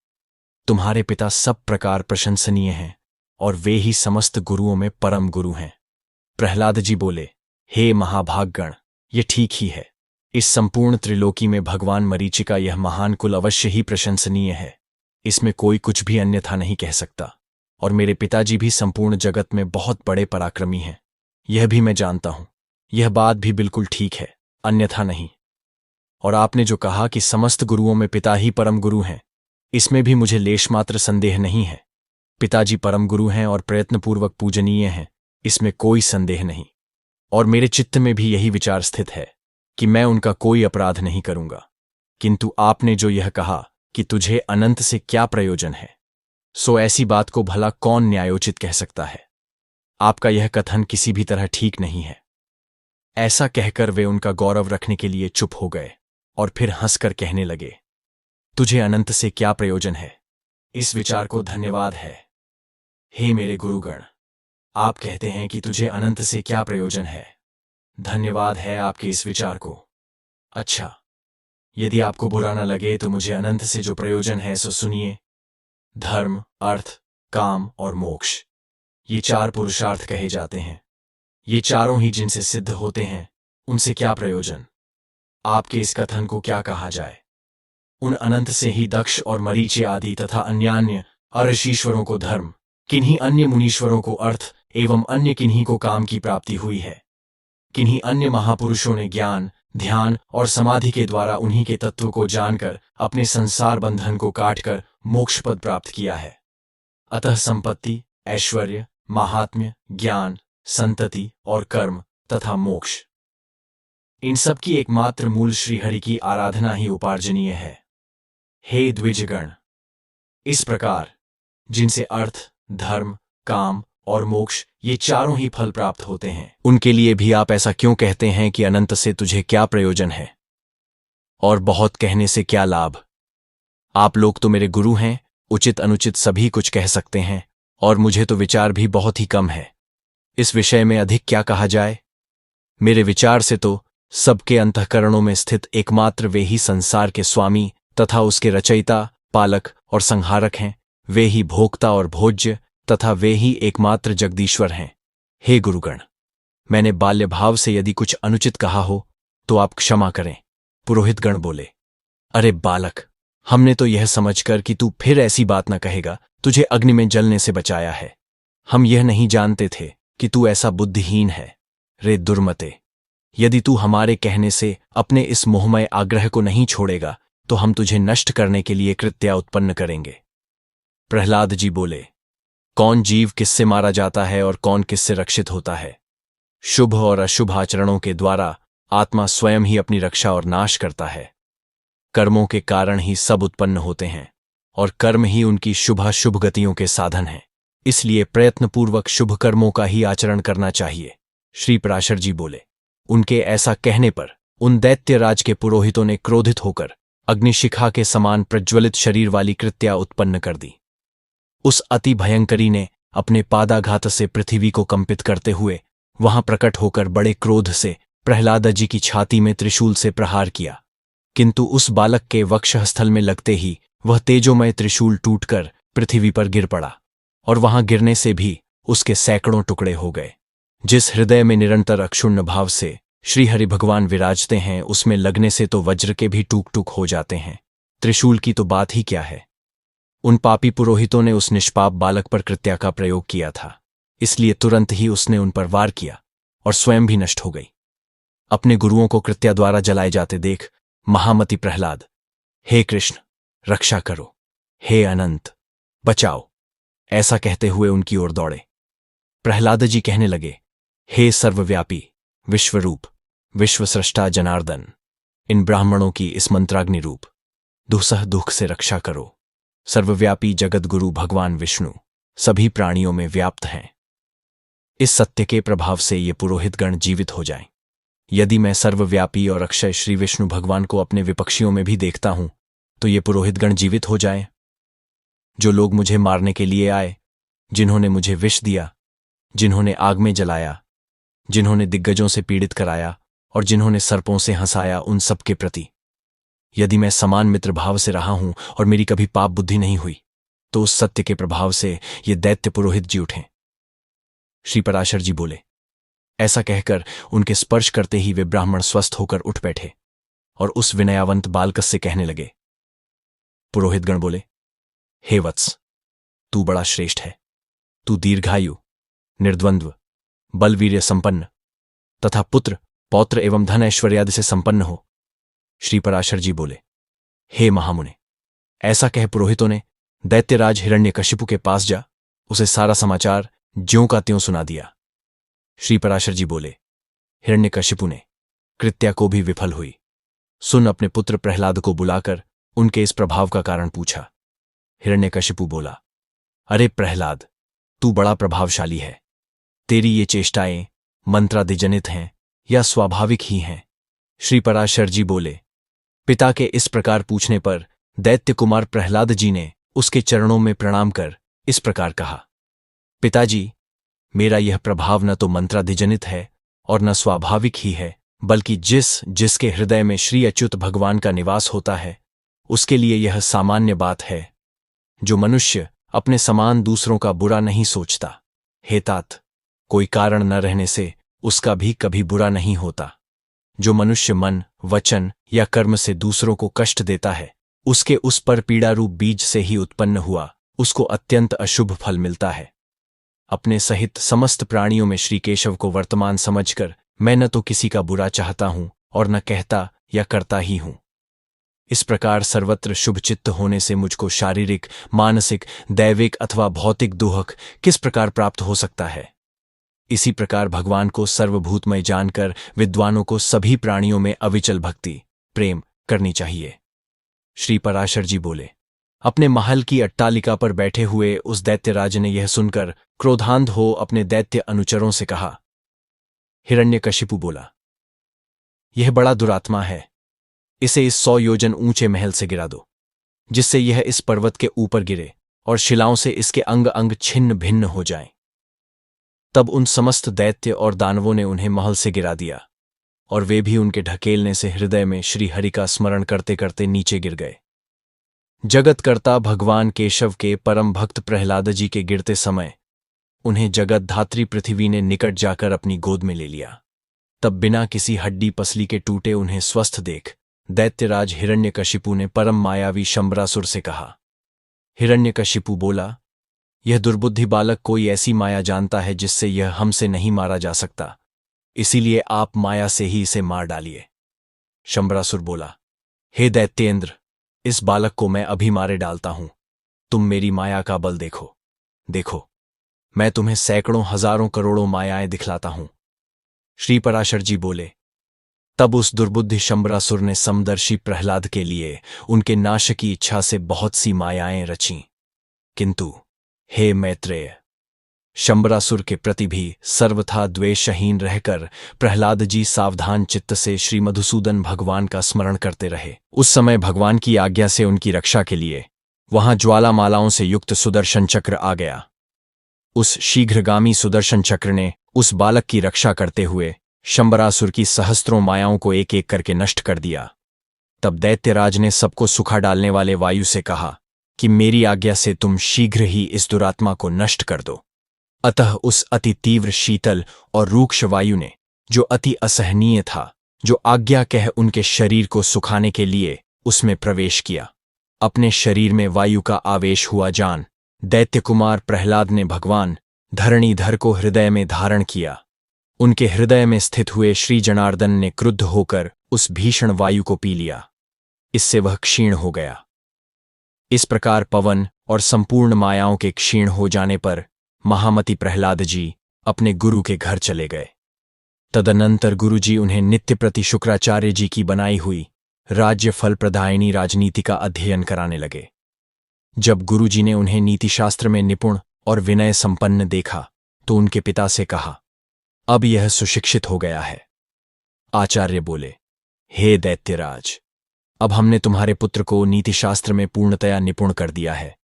तुम्हारे पिता सब प्रकार प्रशंसनीय हैं, और वे ही समस्त गुरुओं में परम गुरु हैं। प्रहलाद जी बोले, हे महाभागगण, ये ठीक ही है। इस संपूर्ण त्रिलोकी में भगवान मरीचि का यह महान कुल अवश्य ही प्रशंसनीय है, इसमें कोई कुछ भी अन्यथा नहीं कह सकता। और मेरे पिताजी भी संपूर्ण जगत में बहुत बड़े पराक्रमी हैं, यह भी मैं जानता हूं। यह बात भी बिल्कुल ठीक है, अन्यथा नहीं। और आपने जो कहा कि समस्त गुरुओं में पिता ही परम गुरु हैं, इसमें भी मुझे लेशमात्र संदेह नहीं है। पिताजी परम गुरु हैं और प्रयत्नपूर्वक पूजनीय हैं, इसमें कोई संदेह नहीं। और मेरे चित्त में भी यही विचार स्थित है कि मैं उनका कोई अपराध नहीं करूंगा। किंतु आपने जो यह कहा कि तुझे अनंत से क्या प्रयोजन है, सो ऐसी बात को भला कौन न्यायोचित कह सकता है? आपका यह कथन किसी भी तरह ठीक नहीं है। ऐसा कहकर वे उनका गौरव रखने के लिए चुप हो गए और फिर हंसकर कहने लगे, तुझे अनंत से क्या प्रयोजन है? इस विचार को धन्यवाद है। हे मेरे गुरुगण, आप कहते हैं कि तुझे अनंत से क्या प्रयोजन है। धन्यवाद है आपके इस विचार को। अच्छा, यदि आपको बुरा न लगे तो मुझे अनंत से जो प्रयोजन है सो सुनिए। धर्म, अर्थ, काम और मोक्ष, ये चार पुरुषार्थ कहे जाते हैं। ये चारों ही जिनसे सिद्ध होते हैं, उनसे क्या प्रयोजन? आपके इस कथन को क्या कहा जाए? उन अनंत से ही दक्ष और मरीचि आदि तथा अन्यान्य अर्षीश्वरों को धर्म, किन्हीं अन्य मुनीश्वरों को अर्थ एवं अन्य किन्हीं को काम की प्राप्ति हुई है। किन्हीं अन्य महापुरुषों ने ज्ञान, ध्यान और समाधि के द्वारा उन्हीं के तत्व को जानकर अपने संसार बंधन को काटकर मोक्ष पद प्राप्त किया है। अतः संपत्ति, ऐश्वर्य, महात्म्य, ज्ञान, संतति और कर्म तथा मोक्ष, इन सब की एकमात्र मूल श्रीहरि की आराधना ही उपार्जनीय है। हे द्विजगण, इस प्रकार जिनसे अर्थ, धर्म, काम और मोक्ष ये चारों ही फल प्राप्त होते हैं, उनके लिए भी आप ऐसा क्यों कहते हैं कि अनंत से तुझे क्या प्रयोजन है और बहुत कहने से क्या लाभ? आप लोग तो मेरे गुरु हैं, उचित अनुचित सभी कुछ कह सकते हैं और मुझे तो विचार भी बहुत ही कम है। इस विषय में अधिक क्या कहा जाए? मेरे विचार से तो सबके अंतःकरणों में स्थित एकमात्र वे ही संसार के स्वामी तथा उसके रचयिता, पालक और संहारक हैं। वे ही भोक्ता और भोज्य तथा वे ही एकमात्र जगदीश्वर हैं। हे गुरुगण, मैंने बाल्य भाव से यदि कुछ अनुचित कहा हो तो आप क्षमा करें। पुरोहितगण बोले, अरे बालक, हमने तो यह समझकर कि तू फिर ऐसी बात न कहेगा, तुझे अग्नि में जलने से बचाया है। हम यह नहीं जानते थे कि तू ऐसा बुद्धिहीन है। रे दुर्मते, यदि तू हमारे कहने से अपने इस मोहमय आग्रह को नहीं छोड़ेगा तो हम तुझे नष्ट करने के लिए कृत्या उत्पन्न करेंगे। प्रहलाद जी बोले, कौन जीव किससे मारा जाता है और कौन किससे रक्षित होता है? शुभ और अशुभ आचरणों के द्वारा आत्मा स्वयं ही अपनी रक्षा और नाश करता है। कर्मों के कारण ही सब उत्पन्न होते हैं और कर्म ही उनकी शुभाशुभ गतियों के साधन हैं। इसलिए प्रयत्नपूर्वक शुभ कर्मों का ही आचरण करना चाहिए। श्री पराशर जी बोले, उनके ऐसा कहने पर उन दैत्यराज के पुरोहितों ने क्रोधित होकर अग्निशिखा के समान प्रज्वलित शरीर वाली कृत्या उत्पन्न कर दी। उस अति भयंकरी ने अपने पादाघात से पृथ्वी को कंपित करते हुए वहां प्रकट होकर बड़े क्रोध से प्रहलाद जी की छाती में त्रिशूल से प्रहार किया, किंतु उस बालक के वक्षस्थल में लगते ही वह तेजोमय त्रिशूल टूटकर पृथ्वी पर गिर पड़ा और वहां गिरने से भी उसके सैकड़ों टुकड़े हो गए। जिस हृदय में निरंतर अक्षुण्ण भाव से श्रीहरि भगवान विराजते हैं, उसमें लगने से तो वज्र के भी टूक टूक हो जाते हैं, त्रिशूल की तो बात ही क्या है। उन पापी पुरोहितों ने उस निष्पाप बालक पर कृत्या का प्रयोग किया था, इसलिए तुरंत ही उसने उन पर वार किया और स्वयं भी नष्ट हो गई। अपने गुरुओं को कृत्या द्वारा जलाए जाते देख महामति प्रहलाद, हे कृष्ण रक्षा करो, हे अनंत बचाओ, ऐसा कहते हुए उनकी ओर दौड़े। प्रहलाद जी कहने लगे, हे सर्वव्यापी, विश्वरूप, विश्वसृष्टा जनार्दन, इन ब्राह्मणों की इस मंत्राग्नि रूप दुस्सह दुख से रक्षा करो। सर्वव्यापी जगतगुरु भगवान विष्णु सभी प्राणियों में व्याप्त हैं। इस सत्य के प्रभाव से ये पुरोहितगण जीवित हो जाएं। यदि मैं सर्वव्यापी और अक्षय श्री विष्णु भगवान को अपने विपक्षियों में भी देखता हूं तो ये पुरोहितगण जीवित हो जाएं। जो लोग मुझे मारने के लिए आए, जिन्होंने मुझे विष दिया, जिन्होंने आग में जलाया, जिन्होंने दिग्गजों से पीड़ित कराया और जिन्होंने सर्पों से हंसाया, उन सब के प्रति यदि मैं समान मित्र भाव से रहा हूं और मेरी कभी पाप बुद्धि नहीं हुई तो उस सत्य के प्रभाव से ये दैत्य पुरोहित जी उठें। श्री पराशर जी बोले, ऐसा कहकर उनके स्पर्श करते ही वे ब्राह्मण स्वस्थ होकर उठ बैठे और उस विनयावंत बालक से कहने लगे। पुरोहितगण बोले, हे वत्स, तू बड़ा श्रेष्ठ है। तू दीर्घायु, निर्द्वंद्व, बलवीर्य संपन्न तथा पुत्र, पौत्र एवं धन ऐश्वर्यादि से संपन्न हो। श्री पराशर जी बोले, हे महामुने, ऐसा कह पुरोहितों ने दैत्यराज हिरण्यकशिपु के पास जा उसे सारा समाचार ज्यों का त्यों सुना दिया। श्री पराशर जी बोले, हिरण्यकशिपु ने कृत्या को भी विफल हुई। सुन अपने पुत्र प्रहलाद को बुलाकर उनके इस प्रभाव का कारण पूछा। हिरण्यकशिपु बोला, अरे प्रहलाद, तू बड़ा प्रभावशाली है। तेरी ये चेष्टाएं मंत्रादिजनित हैं या स्वाभाविक ही हैं? श्री पराशर जी बोले। पिता के इस प्रकार पूछने पर दैत्य कुमार प्रहलाद जी ने उसके चरणों में प्रणाम कर इस प्रकार कहा, पिताजी, मेरा यह प्रभाव न तो मंत्रादिजनित है और न स्वाभाविक ही है, बल्कि जिसके हृदय में श्री अच्युत भगवान का निवास होता है उसके लिए यह सामान्य बात है। जो मनुष्य अपने समान दूसरों का बुरा नहीं सोचता, हे तात, कोई कारण न रहने से उसका भी कभी बुरा नहीं होता। जो मनुष्य मन, वचन या कर्म से दूसरों को कष्ट देता है, उसके उस पर पीड़ा रूप बीज से ही उत्पन्न हुआ उसको अत्यंत अशुभ फल मिलता है। अपने सहित समस्त प्राणियों में श्री केशव को वर्तमान समझकर मैं न तो किसी का बुरा चाहता हूं और न कहता या करता ही हूं। इस प्रकार सर्वत्र शुभचित्त होने से मुझको शारीरिक, मानसिक, दैविक अथवा भौतिक दुख किस प्रकार प्राप्त हो सकता है? इसी प्रकार भगवान को सर्वभूतमय जानकर विद्वानों को सभी प्राणियों में अविचल भक्ति, प्रेम करनी चाहिए। श्री पराशर जी बोले। अपने महल की अट्टालिका पर बैठे हुए उस दैत्यराज ने यह सुनकर क्रोधांध हो अपने दैत्य अनुचरों से कहा। हिरण्यकशिपु बोला, यह बड़ा दुरात्मा है, इसे इस 100 योजन ऊंचे महल से गिरा दो, जिससे यह इस पर्वत के ऊपर गिरे और शिलाओं से इसके अंग अंग छिन्न भिन्न हो जाएं। तब उन समस्त दैत्य और दानवों ने उन्हें महल से गिरा दिया और वे भी उनके ढकेलने से हृदय में श्री हरि का स्मरण करते करते नीचे गिर गए। जगतकर्ता भगवान केशव के परम भक्त प्रहलाद जी के गिरते समय उन्हें जगत धात्री पृथ्वी ने निकट जाकर अपनी गोद में ले लिया। तब बिना किसी हड्डी पसली के टूटे उन्हें स्वस्थ देख दैत्यराज हिरण्यकशिपु ने परम मायावी शंबरासुर से कहा। हिरण्यकशिपु बोला, यह दुर्बुद्धि बालक कोई ऐसी माया जानता है जिससे यह हमसे नहीं मारा जा सकता, इसीलिए आप माया से ही इसे मार डालिए। शंबरासुर बोला, हे दैत्येंद्र, इस बालक को मैं अभी मारे डालता हूं, तुम मेरी माया का बल देखो। देखो, मैं तुम्हें सैकड़ों हजारों करोड़ों मायाएं दिखलाता हूं। श्री पराशर जी बोले। तब उस दुर्बुद्धि शंबरासुर ने समदर्शी प्रहलाद के लिए उनके नाश की इच्छा से बहुत सी मायाएं रचीं, किंतु हे मैत्रेय, शंबरासुर के प्रति भी सर्वथा द्वेषहीन रहकर प्रहलाद जी सावधान चित्त से श्री मधुसूदन भगवान का स्मरण करते रहे। उस समय भगवान की आज्ञा से उनकी रक्षा के लिए वहां ज्वालामालाओं से युक्त सुदर्शन चक्र आ गया। उस शीघ्रगामी सुदर्शन चक्र ने उस बालक की रक्षा करते हुए शंबरासुर की सहस्त्रों मायाओं को एक एक करके नष्ट कर दिया। तब दैत्यराज ने सबको सुखा डालने वाले वायु से कहा कि मेरी आज्ञा से तुम शीघ्र ही इस दुरात्मा को नष्ट कर दो। अतः उस अति तीव्र शीतल और रूक्ष वायु ने, जो अति असहनीय था, जो आज्ञा कह उनके शरीर को सुखाने के लिए उसमें प्रवेश किया। अपने शरीर में वायु का आवेश हुआ जान दैत्य कुमार प्रहलाद ने भगवान धरणीधर को हृदय में धारण किया। उनके हृदय में स्थित हुए श्री जनार्दन ने क्रुद्ध होकर उस भीषण वायु को पी लिया। इससे वह क्षीण हो गया। इस प्रकार पवन और संपूर्ण मायाओं के क्षीण हो जाने पर महामति प्रहलाद जी अपने गुरु के घर चले गए। तदनंतर गुरुजी उन्हें नित्य प्रति शुक्राचार्य जी की बनाई हुई राज्य फल प्रदायिनी राजनीति का अध्ययन कराने लगे। जब गुरुजी ने उन्हें नीतिशास्त्र में निपुण और विनय संपन्न देखा तो उनके पिता से कहा, अब यह सुशिक्षित हो गया है। आचार्य बोले, हे दैत्यराज, अब हमने तुम्हारे पुत्र को नीतिशास्त्र में पूर्णतया निपुण कर दिया है।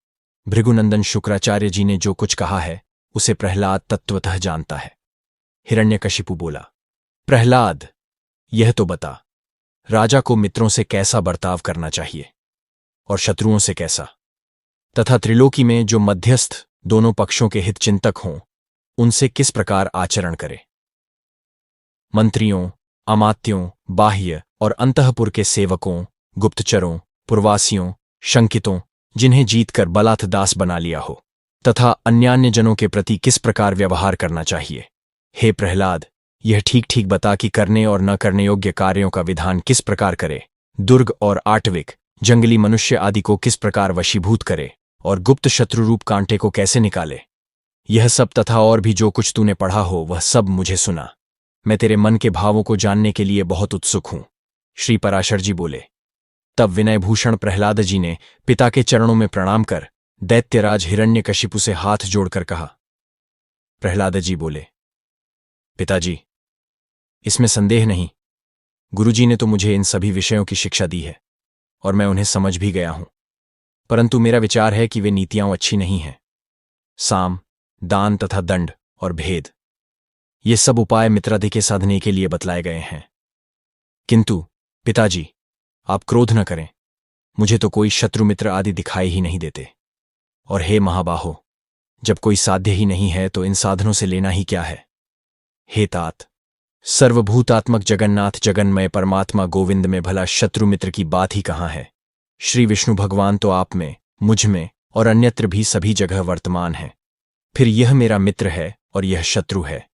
भृगुनंदन शुक्राचार्य जी ने जो कुछ कहा है उसे प्रहलाद तत्वतः जानता है। हिरण्यकशिपु बोला, प्रहलाद, यह तो बता, राजा को मित्रों से कैसा बर्ताव करना चाहिए और शत्रुओं से कैसा, तथा त्रिलोकी में जो मध्यस्थ दोनों पक्षों के हित चिंतक हों उनसे किस प्रकार आचरण करे। मंत्रियों, अमात्यों, बाह्य और अंतःपुर के सेवकों, गुप्तचरों, पुरवासियों, शंकितों, जिन्हें जीतकर बलात् दास बना लिया हो, तथा अन्यान्य जनों के प्रति किस प्रकार व्यवहार करना चाहिए। हे प्रहलाद, यह ठीक ठीक बता कि करने और न करने योग्य कार्यों का विधान किस प्रकार करे, दुर्ग और आटविक, जंगली मनुष्य आदि को किस प्रकार वशीभूत करे और गुप्त शत्रु रूप कांटे को कैसे निकाले। यह सब तथा और भी जो कुछ तूने पढ़ा हो वह सब मुझे सुना। मैं तेरे मन के भावों को जानने के लिए बहुत उत्सुक हूं। श्री पराशर जी बोले। तब विनयभूषण प्रहलाद जी ने पिता के चरणों में प्रणाम कर दैत्यराज हिरण्यकशिपु से हाथ जोड़कर कहा। प्रहलाद जी बोले, पिताजी, इसमें संदेह नहीं, गुरुजी ने तो मुझे इन सभी विषयों की शिक्षा दी है और मैं उन्हें समझ भी गया हूं, परंतु मेरा विचार है कि वे नीतियां अच्छी नहीं हैं। साम, दान तथा दंड और भेद, ये सब उपाय मित्रादि के साधने के लिए बतलाए गए हैं। किंतु पिताजी, आप क्रोध न करें, मुझे तो कोई शत्रु मित्र आदि दिखाई ही नहीं देते। और हे महाबाहो, जब कोई साध्य ही नहीं है तो इन साधनों से लेना ही क्या है। हे तात, सर्वभूतात्मक जगन्नाथ जगन्मय परमात्मा गोविंद में भला शत्रु मित्र की बात ही कहाँ है। श्री विष्णु भगवान तो आप में, मुझ में और अन्यत्र भी सभी जगह वर्तमान है। फिर यह मेरा मित्र है और यह शत्रु है,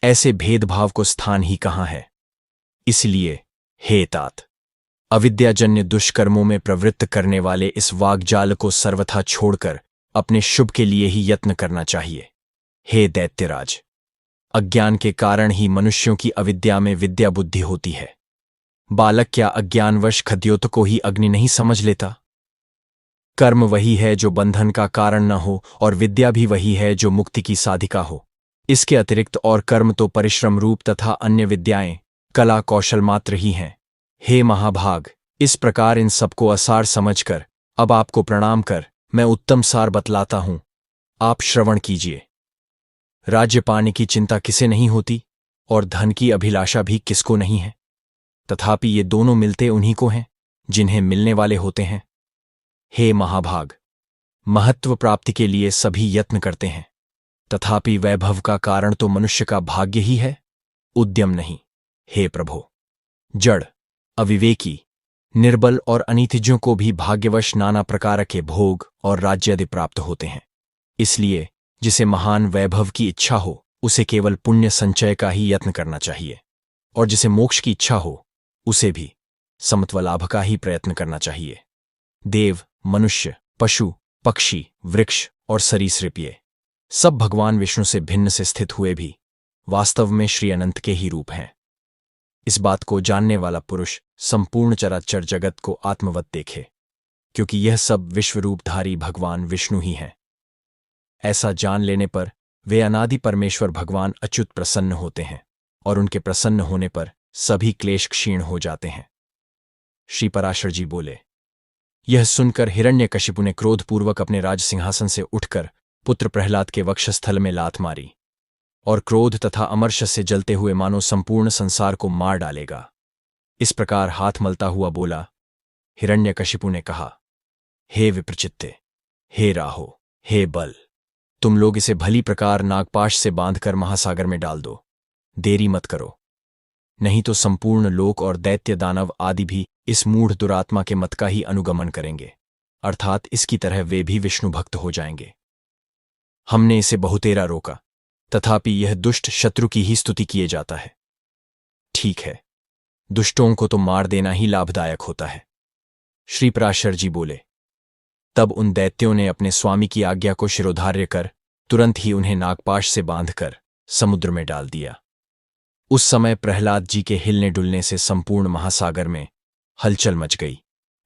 ऐसे भेदभाव को स्थान ही कहाँ है। इसलिए हे तात, अविद्याजन्य दुष्कर्मों में प्रवृत्त करने वाले इस वाग्जाल को सर्वथा छोड़कर अपने शुभ के लिए ही यत्न करना चाहिए। हे दैत्यराज, अज्ञान के कारण ही मनुष्यों की अविद्या में विद्या बुद्धि होती है। बालक क्या अज्ञानवश खद्योत को ही अग्नि नहीं समझ लेता। कर्म वही है जो बंधन का कारण न हो और विद्या भी वही है जो मुक्ति की साधिका हो। इसके अतिरिक्त और कर्म तो परिश्रम रूप तथा अन्य विद्याएं कला कौशल मात्र ही हैं। हे महाभाग, इस प्रकार इन सबको असार समझकर अब आपको प्रणाम कर मैं उत्तम सार बतलाता हूं, आप श्रवण कीजिए। राज्य पाने की चिंता किसे नहीं होती और धन की अभिलाषा भी किसको नहीं है, तथापि ये दोनों मिलते उन्हीं को हैं जिन्हें मिलने वाले होते हैं। हे महाभाग, महत्व प्राप्ति के लिए सभी यत्न करते हैं, तथापि वैभव का कारण तो मनुष्य का भाग्य ही है, उद्यम नहीं। हे प्रभो, जड़, अविवेकी, निर्बल और अनितिज्यों को भी भाग्यवश नाना प्रकार के भोग और राज्यादि प्राप्त होते हैं। इसलिए जिसे महान वैभव की इच्छा हो उसे केवल पुण्य संचय का ही यत्न करना चाहिए, और जिसे मोक्ष की इच्छा हो उसे भी समत्व लाभ का ही प्रयत्न करना चाहिए। देव, मनुष्य, पशु, पक्षी, वृक्ष और सरीसृप ये सब भगवान विष्णु से भिन्न से स्थित हुए भी वास्तव में श्री अनंत के ही रूप हैं। इस बात को जानने वाला पुरुष संपूर्ण चराचर जगत को आत्मवत देखे, क्योंकि यह सब विश्वरूपधारी भगवान विष्णु ही हैं। ऐसा जान लेने पर वे अनादि परमेश्वर भगवान अच्युत प्रसन्न होते हैं और उनके प्रसन्न होने पर सभी क्लेश क्षीण हो जाते हैं। श्री पराशर जी बोले। यह सुनकर हिरण्यकशिपु ने क्रोधपूर्वक अपने राज सिंहासन से उठकर पुत्र प्रहलाद के वक्षस्थल में लात मारी और क्रोध तथा अमर्ष से जलते हुए मानो संपूर्ण संसार को मार डालेगा, इस प्रकार हाथ मलता हुआ बोला। हिरण्यकशिपु ने कहा, हे विप्रचित्ते, हे राहो, हे बल, तुम लोग इसे भली प्रकार नागपाश से बांधकर महासागर में डाल दो, देरी मत करो, नहीं तो संपूर्ण लोक और दैत्य दानव आदि भी इस मूढ़ दुरात्मा के मत का ही अनुगमन करेंगे, अर्थात इसकी तरह वे भी विष्णु भक्त हो जाएंगे। हमने इसे बहुतेरा रोका, तथापि यह दुष्ट शत्रु की ही स्तुति किए जाता है। ठीक है, दुष्टों को तो मार देना ही लाभदायक होता है। श्री पराशर जी बोले। तब उन दैत्यों ने अपने स्वामी की आज्ञा को शिरोधार्य कर तुरंत ही उन्हें नागपाश से बांधकर समुद्र में डाल दिया। उस समय प्रहलाद जी के हिलने डुलने से संपूर्ण महासागर में हलचल मच गई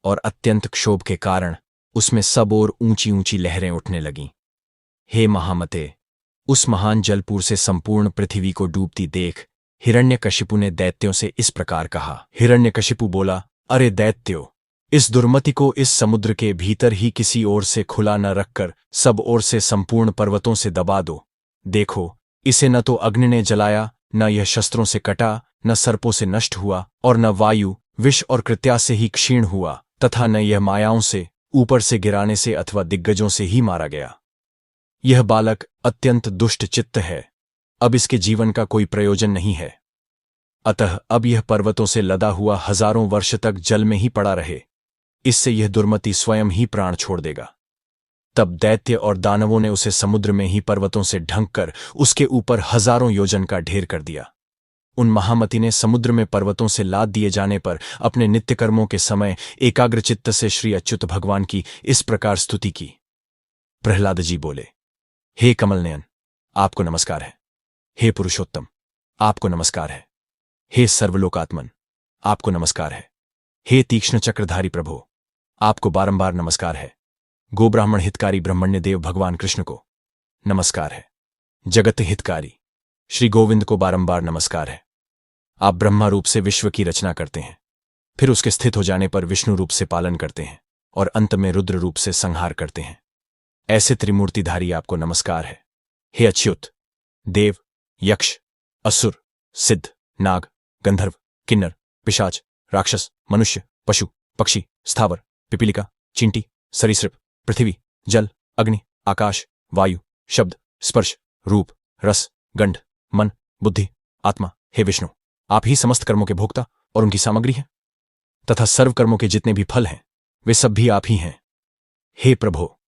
और अत्यंत क्षोभ के कारण उसमें सब ओर ऊंची ऊंची लहरें उठने लगीं। हे महामते, उस महान जलपूर से संपूर्ण पृथ्वी को डूबती देख हिरण्यकशिपु ने दैत्यों से इस प्रकार कहा। हिरण्यकशिपु बोला, अरे दैत्यो, इस दुर्मति को इस समुद्र के भीतर ही किसी ओर से खुला न रखकर सब ओर से संपूर्ण पर्वतों से दबा दो। देखो, इसे न तो अग्नि ने जलाया, न यह शस्त्रों से कटा, न सर्पों से नष्ट हुआ, और न वायु, विष और कृत्या से ही क्षीण हुआ, तथा न यह मायाओं से, ऊपर से गिराने से अथवा दिग्गजों से ही मारा गया। यह बालक अत्यंत दुष्ट चित्त है, अब इसके जीवन का कोई प्रयोजन नहीं है। अतः अब यह पर्वतों से लदा हुआ हजारों वर्ष तक जल में ही पड़ा रहे, इससे यह दुर्मति स्वयं ही प्राण छोड़ देगा। तब दैत्य और दानवों ने उसे समुद्र में ही पर्वतों से ढंककर उसके ऊपर हजारों योजन का ढेर कर दिया। उन महामति ने समुद्र में पर्वतों से लाद दिए जाने पर अपने नित्य कर्मों के समय एकाग्रचित्त से श्री अच्युत भगवान की इस प्रकार स्तुति की। प्रहलाद जी बोले, हे कमलनयन, आपको नमस्कार है। हे पुरुषोत्तम, आपको नमस्कार है। हे सर्वलोकात्मन, आपको नमस्कार है। हे तीक्ष्ण चक्रधारी प्रभो, आपको बारंबार नमस्कार है। गोब्राह्मण हितकारी ब्रह्मण्य देव भगवान कृष्ण को नमस्कार है। जगत हितकारी श्री गोविंद को बारंबार नमस्कार है। आप ब्रह्मा रूप से विश्व की रचना करते हैं, फिर उसके स्थित हो जाने पर विष्णु रूप से पालन करते हैं और अंत में रुद्र रूप से संहार करते हैं। ऐसे त्रिमूर्तिधारी आपको नमस्कार है। हे अच्युत, देव, यक्ष, असुर, सिद्ध, नाग, गंधर्व, किन्नर, पिशाच, राक्षस, मनुष्य, पशु, पक्षी, स्थावर, पिपीलिका, चींटी, सरीसृप, पृथ्वी, जल, अग्नि, आकाश, वायु, शब्द, स्पर्श, रूप, रस, गंध, मन, बुद्धि, आत्मा, हे विष्णु, आप ही समस्त कर्मों के भोक्ता और उनकी सामग्री हैं तथा सर्व कर्मों के जितने भी फल हैं वे सब भी आप ही हैं। हे प्रभो,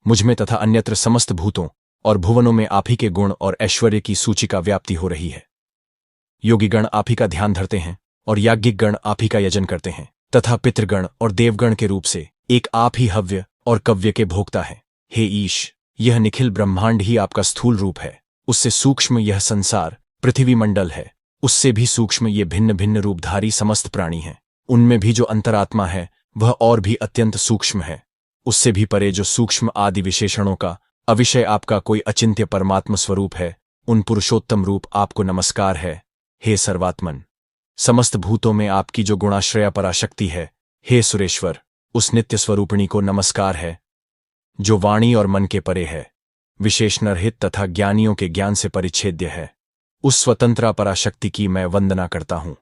मुझमें तथा अन्यत्र समस्त भूतों और भुवनों में आप ही के गुण और ऐश्वर्य की सूची का व्याप्ति हो रही है। योगीगण आप ही का ध्यान धरते हैं और याज्ञिकगण आप ही का यजन करते हैं तथा पितृगण और देवगण के रूप से एक आप ही हव्य और कव्य के भोक्ता हैं। हे ईश, यह निखिल ब्रह्मांड ही आपका स्थूल रूप है। उससे सूक्ष्म यह संसार पृथ्वी मंडल है। उससे भी सूक्ष्म ये भिन्न भिन्न रूपधारी समस्त प्राणी हैं। उनमें भी जो अंतरात्मा है वह और भी अत्यंत सूक्ष्म है। उससे भी परे जो सूक्ष्म आदि विशेषणों का अविषय आपका कोई अचिंत्य परमात्म स्वरूप है, उन पुरुषोत्तम रूप आपको नमस्कार है। हे सर्वात्मन, समस्त भूतों में आपकी जो गुणाश्रया पराशक्ति है, हे सुरेश्वर, उस नित्य स्वरूपिणी को नमस्कार है जो वाणी और मन के परे है, विशेष नरहित तथा ज्ञानियों के ज्ञान से परिच्छेद्य है। उस स्वतंत्रा पराशक्ति की मैं वंदना करता हूं।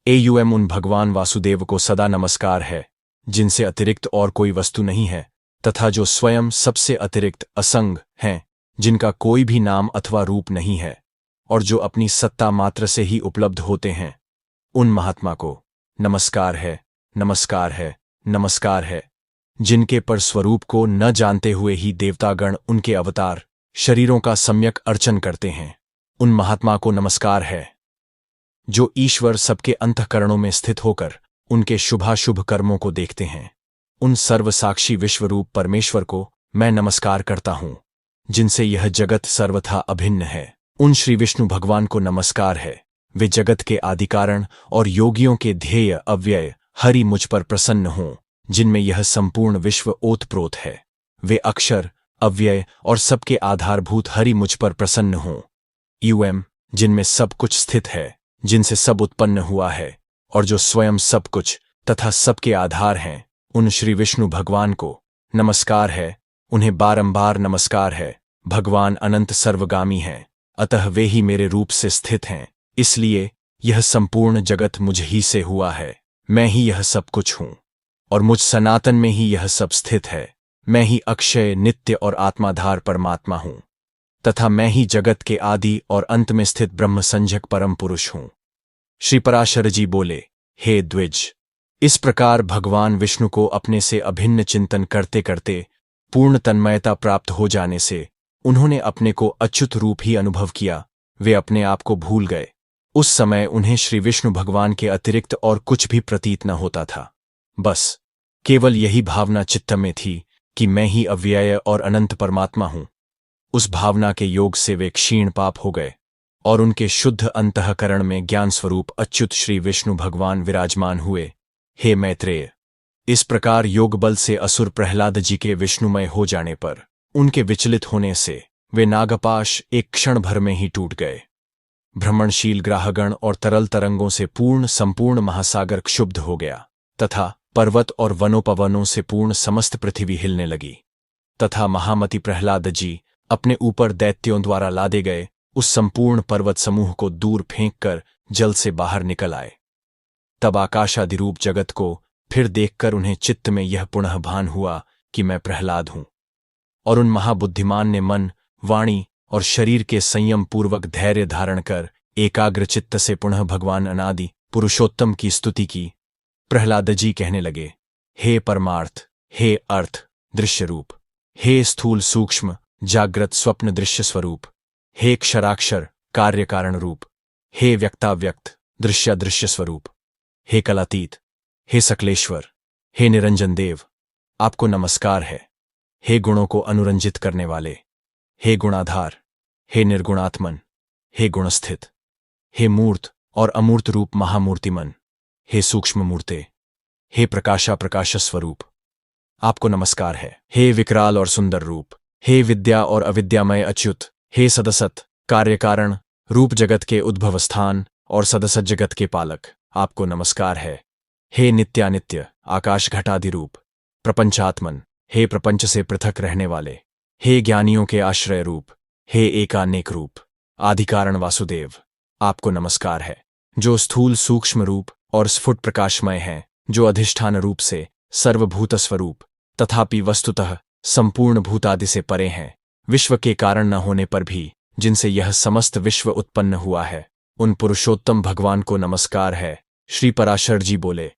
एयुएम उन भगवान वासुदेव को सदा नमस्कार है जिनसे अतिरिक्त और कोई वस्तु नहीं है तथा जो स्वयं सबसे अतिरिक्त असंग हैं, जिनका कोई भी नाम अथवा रूप नहीं है और जो अपनी सत्ता मात्र से ही उपलब्ध होते हैं। उन महात्मा को नमस्कार है, नमस्कार है, नमस्कार है, जिनके पर स्वरूप को न जानते हुए ही देवतागण उनके अवतार शरीरों का सम्यक अर्चन करते हैं। उन महात्मा को नमस्कार है जो ईश्वर सबके अंतःकरणों में स्थित होकर उनके शुभाशुभ कर्मों को देखते हैं। उन सर्वसाक्षी विश्वरूप परमेश्वर को मैं नमस्कार करता हूं, जिनसे यह जगत सर्वथा अभिन्न है। उन श्री विष्णु भगवान को नमस्कार है। वे जगत के आदिकारण और योगियों के ध्येय अव्यय हरि मुझ पर प्रसन्न हों, जिनमें यह संपूर्ण विश्व ओतप्रोत है। वे अक्षर, अव्यय और सबके आधारभूत हरि मुझ पर प्रसन्न हों। यूएम, जिनमें सब कुछ स्थित है, जिनसे सब उत्पन्न हुआ है और जो स्वयं सब कुछ तथा सबके आधार हैं, उन श्री विष्णु भगवान को नमस्कार है। उन्हें बारंबार नमस्कार है। भगवान अनंत सर्वगामी हैं, अतः वे ही मेरे रूप से स्थित हैं। इसलिए यह संपूर्ण जगत मुझ ही से हुआ है। मैं ही यह सब कुछ हूं और मुझ सनातन में ही यह सब स्थित है। मैं ही अक्षय, नित्य और आत्माधार परमात्मा हूं तथा मैं ही जगत के आदि और अंत में स्थित ब्रह्म संज्ञक परम पुरुष हूं। श्री पराशर जी बोले, हे द्विज, इस प्रकार भगवान विष्णु को अपने से अभिन्न चिंतन करते करते पूर्ण तन्मयता प्राप्त हो जाने से उन्होंने अपने को अच्युत रूप ही अनुभव किया। वे अपने आप को भूल गए। उस समय उन्हें श्री विष्णु भगवान के अतिरिक्त और कुछ भी प्रतीत न होता था। बस केवल यही भावना चित्त में थी कि मैं ही अव्यय और अनंत परमात्मा हूं। उस भावना के योग से वे क्षीण पाप हो गए और उनके शुद्ध अंतःकरण में ज्ञान स्वरूप अच्युत श्री विष्णु भगवान विराजमान हुए। हे मैत्रेय, इस प्रकार योग बल से असुर प्रहलाद जी के विष्णुमय हो जाने पर उनके विचलित होने से वे नागपाश एक क्षण भर में ही टूट गए। भ्रमणशील ग्राहगण और तरल तरंगों से पूर्ण संपूर्ण महासागर क्षुब्ध हो गया तथा पर्वत और वनोपवनों से पूर्ण समस्त पृथ्वी हिलने लगी तथा महामति प्रहलाद जी अपने ऊपर दैत्यों द्वारा लादे गए उस संपूर्ण पर्वत समूह को दूर फेंककर जल से बाहर निकल आए। तब आकाशादिरूप जगत को फिर देखकर उन्हें चित्त में यह पुनः भान हुआ कि मैं प्रहलाद हूं और उन महाबुद्धिमान ने मन, वाणी और शरीर के संयम पूर्वक धैर्य धारण कर एकाग्र चित्त से पुनः भगवान अनादि पुरुषोत्तम की स्तुति की। प्रहलाद जी कहने लगे, हे परमार्थ, हे अर्थ दृश्य रूप, हे स्थूल सूक्ष्म जागृत स्वप्न दृश्य स्वरूप, हे क्षराक्षर कार्य कारण रूप, हे व्यक्ताव्यक्त दृश्यादृश्य स्वरूप, हे कलातीत, हे सकलेश्वर, हे निरंजन देव, आपको नमस्कार है। हे गुणों को अनुरंजित करने वाले, हे गुणाधार, हे निर्गुणात्मन, हे गुणस्थित, हे मूर्त और अमूर्त रूप महामूर्तिमन, हे सूक्ष्म मूर्ते, हे प्रकाशा प्रकाश स्वरूप, आपको नमस्कार है। हे विकराल और सुंदर रूप, हे विद्या और अविद्यामय अच्युत, हे सदसत कार्यकारण रूप, जगत के उद्भव स्थान और सदसत जगत के पालक, आपको नमस्कार है। हे नित्यानित्य आकाश घटादि रूप, प्रपंचात्मन, हे प्रपंच से पृथक रहने वाले, हे ज्ञानियों के आश्रय रूप, हे एकानेक रूप, आदिकारण वासुदेव, आपको नमस्कार है। जो स्थूल सूक्ष्म रूप और स्फुट प्रकाशमय हैं, जो अधिष्ठान रूप से सर्वभूत स्वरूप तथापि वस्तुतः संपूर्ण भूतादि से परे हैं, विश्व के कारण न होने पर भी जिनसे यह समस्त विश्व उत्पन्न हुआ है, उन पुरुषोत्तम भगवान को नमस्कार है। श्री पराशर जी बोले,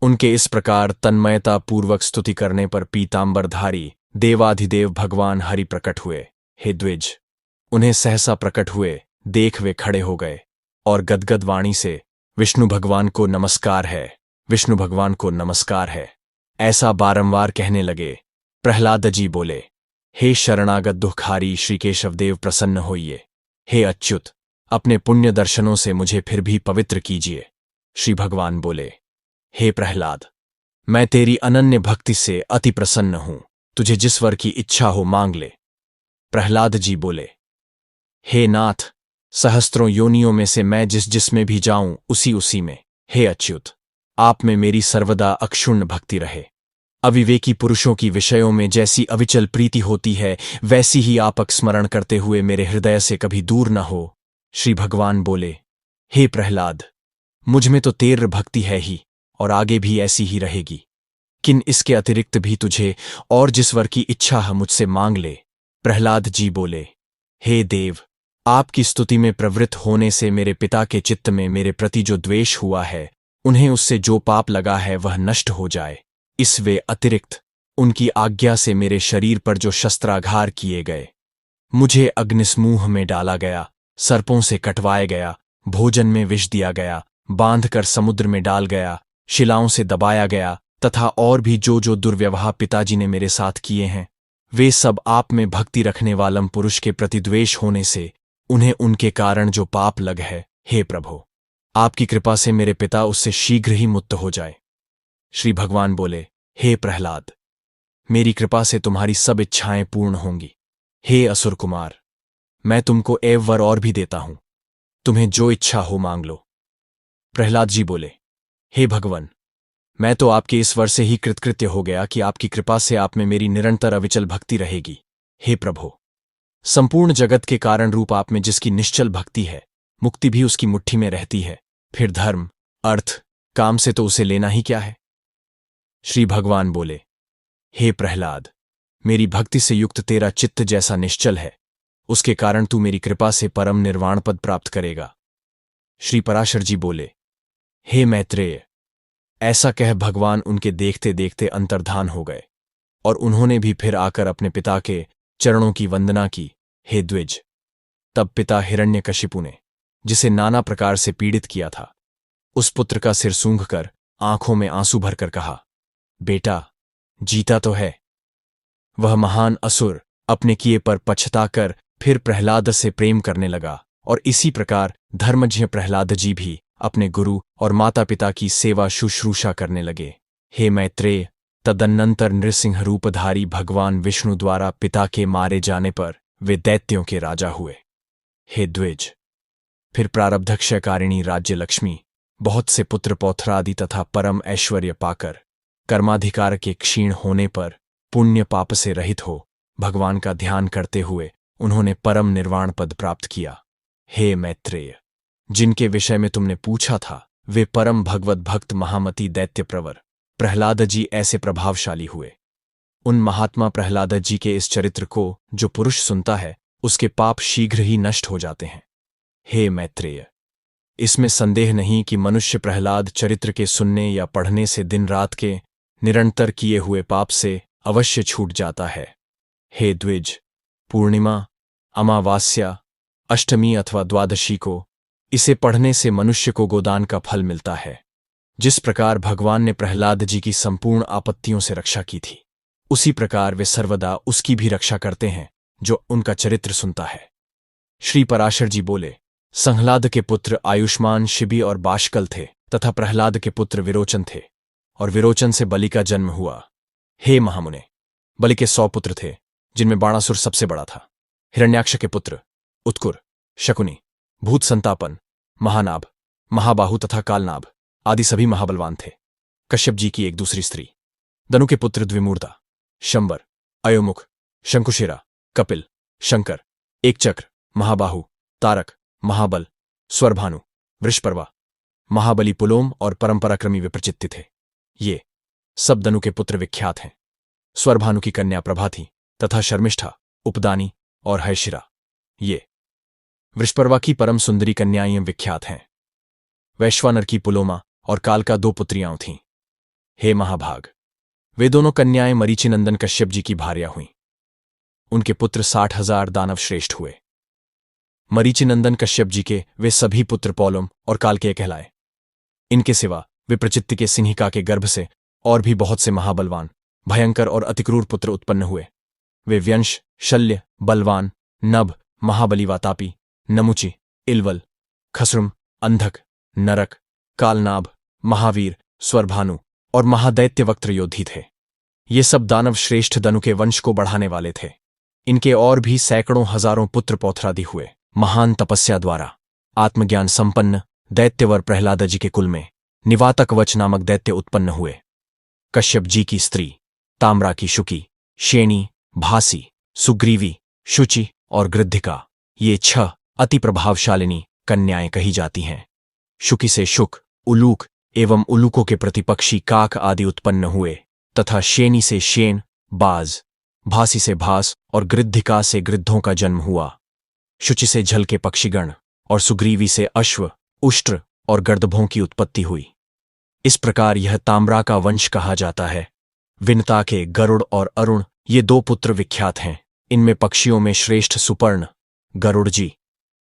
उनके इस प्रकार तन्मयता पूर्वक स्तुति करने पर पीतांबरधारी देवाधिदेव भगवान हरि प्रकट हुए। हे द्विज, उन्हें सहसा प्रकट हुए देख वे खड़े हो गए और गदगद वाणी से विष्णु भगवान को नमस्कार है, विष्णु भगवान को नमस्कार है, ऐसा बारंबार कहने लगे। प्रहलाद जी बोले, हे शरणागत दुखारी श्री केशवदेव प्रसन्न होइए। हे अच्युत, अपने पुण्य दर्शनों से मुझे फिर भी पवित्र कीजिए। श्री भगवान बोले, हे प्रहलाद, मैं तेरी अनन्य भक्ति से अति प्रसन्न हूं, तुझे जिस वर की इच्छा हो मांग ले। प्रहलाद जी बोले, हे नाथ, सहस्त्रों योनियों में से मैं जिसमें भी जाऊं उसी उसी में, हे अच्युत, आप में मेरी सर्वदा अक्षुण्ण भक्ति रहे। अविवेकी पुरुषों की विषयों में जैसी अविचल प्रीति होती है, वैसी ही आपक स्मरण करते हुए मेरे हृदय से कभी दूर न हो। श्री भगवान बोले, हे प्रहलाद, मुझ में तो तीव्र भक्ति है ही और आगे भी ऐसी ही रहेगी, किन इसके अतिरिक्त भी तुझे और जिस वर की इच्छा है मुझसे मांग ले। प्रहलाद जी बोले, हे देव, आपकी स्तुति में प्रवृत्त होने से मेरे पिता के चित्त में मेरे प्रति जो द्वेष हुआ है, उन्हें उससे जो पाप लगा है वह नष्ट हो जाए। इस वे अतिरिक्त उनकी आज्ञा से मेरे शरीर पर जो शस्त्राघात किए गए, मुझे अग्निसमूह में डाला गया, सर्पों से कटवाया गया, भोजन में विष दिया गया, बांधकर समुद्र में डाल गया, शिलाओं से दबाया गया, तथा और भी जो जो दुर्व्यवहार पिताजी ने मेरे साथ किए हैं, वे सब आप में भक्ति रखने वालम पुरुष के प्रति द्वेष होने से उन्हें उनके कारण जो पाप लग है, हे प्रभु, आपकी कृपा से मेरे पिता उससे शीघ्र ही मुक्त हो जाए। श्री भगवान बोले, हे प्रहलाद, मेरी कृपा से तुम्हारी सब इच्छाएं पूर्ण होंगी। हे असुर कुमार, मैं तुमको एव वर और भी देता हूं, तुम्हें जो इच्छा हो मांग लो। प्रहलाद जी बोले, हे भगवान, मैं तो आपके इस वर से ही कृतकृत्य हो गया कि आपकी कृपा से आप में मेरी निरंतर अविचल भक्ति रहेगी। हे प्रभु, संपूर्ण जगत के कारण रूप आप में जिसकी निश्चल भक्ति है, मुक्ति भी उसकी मुट्ठी में रहती है, फिर धर्म अर्थ काम से तो उसे लेना ही क्या है। श्री भगवान बोले, हे प्रहलाद, मेरी भक्ति से युक्त तेरा चित्त जैसा निश्चल है, उसके कारण तू मेरी कृपा से परम निर्वाण पद प्राप्त करेगा। श्री पराशर जी बोले, हे मैत्रेय, ऐसा कह भगवान उनके देखते देखते अंतर्धान हो गए और उन्होंने भी फिर आकर अपने पिता के चरणों की वंदना की। हे द्विज, तब पिता हिरण्यकशिपु ने, जिसे नाना प्रकार से पीड़ित किया था, उस पुत्र का सिर सूंघकर आंखों में आंसू भरकर कहा, बेटा जीता तो है। वह महान असुर अपने किए पर पछताकर फिर प्रहलाद से प्रेम करने लगा और इसी प्रकार धर्मज्ञ प्रहलाद जी भी अपने गुरु और माता पिता की सेवा शुश्रूषा करने लगे। हे मैत्रेय, तदनंतर नृसिंह रूपधारी भगवान विष्णु द्वारा पिता के मारे जाने पर वे दैत्यों के राजा हुए। हे द्विज, फिर प्रारब्धक्षयकारिणी राज्य लक्ष्मी बहुत से पुत्र पौत्रादि तथा परम ऐश्वर्य पाकर कर्माधिकार के क्षीण होने पर पुण्य पाप से रहित हो भगवान का ध्यान करते हुए उन्होंने परम निर्वाण पद प्राप्त किया। हे मैत्रेय, जिनके विषय में तुमने पूछा था, वे परम भगवत भक्त महामती दैत्य प्रवर प्रहलाद जी ऐसे प्रभावशाली हुए। उन महात्मा प्रहलाद जी के इस चरित्र को जो पुरुष सुनता है, उसके पाप शीघ्र ही नष्ट हो जाते हैं। हे मैत्रेय, इसमें संदेह नहीं कि मनुष्य प्रहलाद चरित्र के सुनने या पढ़ने से दिन रात के निरंतर किए हुए पाप से अवश्य छूट जाता है। हे द्विज, पूर्णिमा, अमावास्या, अष्टमी अथवा द्वादशी को इसे पढ़ने से मनुष्य को गोदान का फल मिलता है। जिस प्रकार भगवान ने प्रहलाद जी की संपूर्ण आपत्तियों से रक्षा की थी, उसी प्रकार वे सर्वदा उसकी भी रक्षा करते हैं जो उनका चरित्र सुनता है। श्री पराशर जी बोले, संहलाद के पुत्र आयुष्मान शिबी और बाष्कल थे तथा प्रहलाद के पुत्र विरोचन थे और विरोचन से बलि का जन्म हुआ। हे महामुने, बलि के 100 पुत्र थे, जिनमें बाणासुर सबसे बड़ा था। हिरण्याक्ष के पुत्र उत्कुर, शकुनी, भूत संतापन, महानाभ, महाबाहु तथा कालनाभ आदि सभी महाबलवान थे। कश्यप जी की एक दूसरी स्त्री। दनु के पुत्र द्विमूर्धा, शंबर, अयोमुख, शंकुशिरा, कपिल, शंकर, एकचक्र, महाबाहु, तारक, महाबल, स्वरभानु, वृषपर्वा, महाबली, पुलोम और परंपराक्रमी विप्रचित्ति थे। ये सब दनु के पुत्र विख्यात हैं। स्वरभानु की कन्या प्रभा थी तथा शर्मिष्ठा, उपदानी और हैशिरा। ये वृषपर्वा की परम सुंदरी कन्याएं विख्यात हैं। वैश्वानर की पुलोमा और काल का 2 पुत्रियां थीं। हे महाभाग, वे दोनों कन्याएं मरीचिनंदन कश्यप जी की भार्या हुईं। उनके पुत्र 60,000 दानव श्रेष्ठ हुए। मरीचिनंदन कश्यप जी के वे सभी पुत्र पौलम और कालकेय कहलाए। इनके सिवा विप्रचित्ति के सिंहिका के गर्भ से और भी बहुत से महाबलवान, भयंकर और अतिक्रूर पुत्र उत्पन्न हुए। वे व्यंश, शल्य, बलवान, नभ, महाबली, वातापी, नमुचि, इलवल, खसरुम, अंधक, नरक, कालनाभ, महावीर, स्वरभानु और महादैत्य वक्त्र योद्धी थे। ये सब दानव श्रेष्ठ दनु के वंश को बढ़ाने वाले थे। इनके और भी सैकड़ों हजारों पुत्र पौत्रादि हुए। महान तपस्या द्वारा आत्मज्ञान संपन्न दैत्यवर प्रहलाद जी के कुल में निवातक वच नामक दैत्य उत्पन्न हुए। कश्यप जी की स्त्री ताम्रा की शुकी, शेणी, भासी, सुग्रीवी, शुचि और गृद्धिका, ये 6 अति प्रभावशालिनी कन्याएं कही जाती हैं। शुकी से शुक, उलूक एवं उलूकों के प्रतिपक्षी काक आदि उत्पन्न हुए तथा शेनी से शेन, बाज, भासी से भास और गृद्धिका से गृद्धों का जन्म हुआ। शुचि से झल के पक्षीगण और सुग्रीवी से अश्व, उष्ट्र और गर्दभों की उत्पत्ति हुई। इस प्रकार यह ताम्रा का वंश कहा जाता है। विनता के गरुड़ और अरुण ये 2 पुत्र विख्यात हैं। इनमें पक्षियों में श्रेष्ठ सुपर्ण, गरुड़ जी,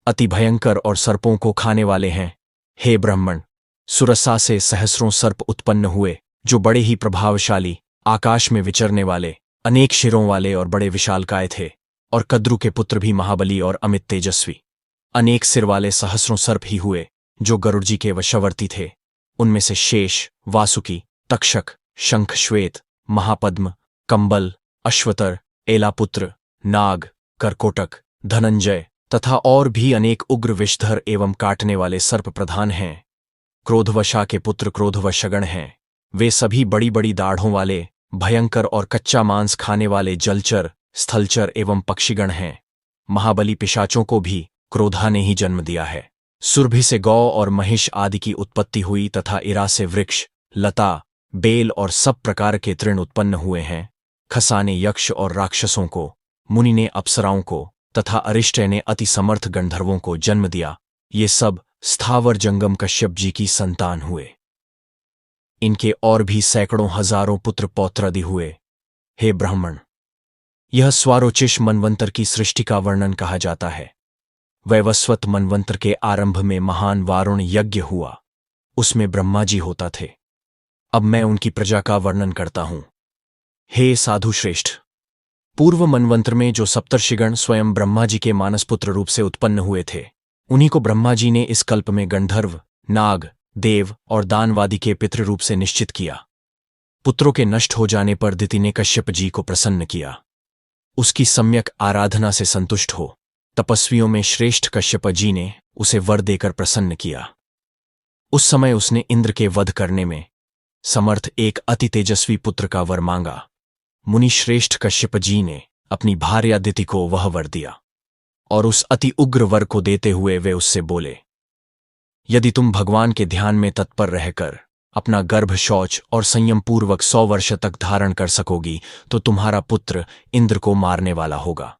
अति भयंकर और सर्पों को खाने वाले हैं। हे ब्राह्मण, सुरसा से सहस्रों सर्प उत्पन्न हुए, जो बड़े ही प्रभावशाली, आकाश में विचरने वाले, अनेक शिरों वाले और बड़े विशालकाय थे। और कद्रु के पुत्र भी महाबली और अमित तेजस्वी। अनेक सिर वाले सहस्रों सर्प ही हुए, जो गरुड़ जी के वशवर्ती थे। उनमें से शेष, वासुकी, तक्षक, शंख श्वेत, महापद्म, कंबल, अश्वतर, एलापुत्र, नाग, करकोटक, धनंजय तथा और भी अनेक उग्र विषधर एवं काटने वाले सर्प प्रधान हैं। क्रोधवशा के पुत्र क्रोधवशगण हैं। वे सभी बड़ी बड़ी दाढ़ों वाले, भयंकर और कच्चा मांस खाने वाले जलचर, स्थलचर एवं पक्षीगण हैं। महाबली पिशाचों को भी क्रोधा ने ही जन्म दिया है। सुरभि से गौ और महिष आदि की उत्पत्ति हुई तथा इरा से वृक्ष, लता, बेल और सब प्रकार के तृण उत्पन्न हुए हैं। खसा ने यक्ष और राक्षसों को, मुनि ने अप्सराओं को तथा अरिष्टय ने अति समर्थ गंधर्वों को जन्म दिया। ये सब स्थावर जंगम कश्यप जी की संतान हुए। इनके और भी सैकड़ों हजारों पुत्र पौत्रादि हुए। हे ब्राह्मण, यह स्वारोचिष मनवंतर की सृष्टि का वर्णन कहा जाता है। वैवस्वत मनवंतर के आरंभ में महान वारुण यज्ञ हुआ। उसमें ब्रह्मा जी होता थे। अब मैं उनकी प्रजा का वर्णन करता हूं। हे साधु श्रेष्ठ, पूर्व मनवंतर में जो सप्तर्षिगण स्वयं ब्रह्मा जी के मानसपुत्र रूप से उत्पन्न हुए थे, उन्हीं को ब्रह्मा जी ने इस कल्प में गंधर्व, नाग, देव और दानवादि के पितृ रूप से निश्चित किया। पुत्रों के नष्ट हो जाने पर दिति ने कश्यप जी को प्रसन्न किया। उसकी सम्यक आराधना से संतुष्ट हो तपस्वियों में श्रेष्ठ कश्यप जी ने उसे वर देकर प्रसन्न किया। उस समय उसने इंद्र के वध करने में समर्थ एक अति तेजस्वी पुत्र का वर मांगा। मुनि श्रेष्ठ कश्यप जी ने अपनी भार्या दिति को वह वर दिया और उस अति उग्र वर को देते हुए वे उससे बोले, यदि तुम भगवान के ध्यान में तत्पर रहकर अपना गर्भ शौच और संयम पूर्वक 100 वर्ष तक धारण कर सकोगी तो तुम्हारा पुत्र इंद्र को मारने वाला होगा।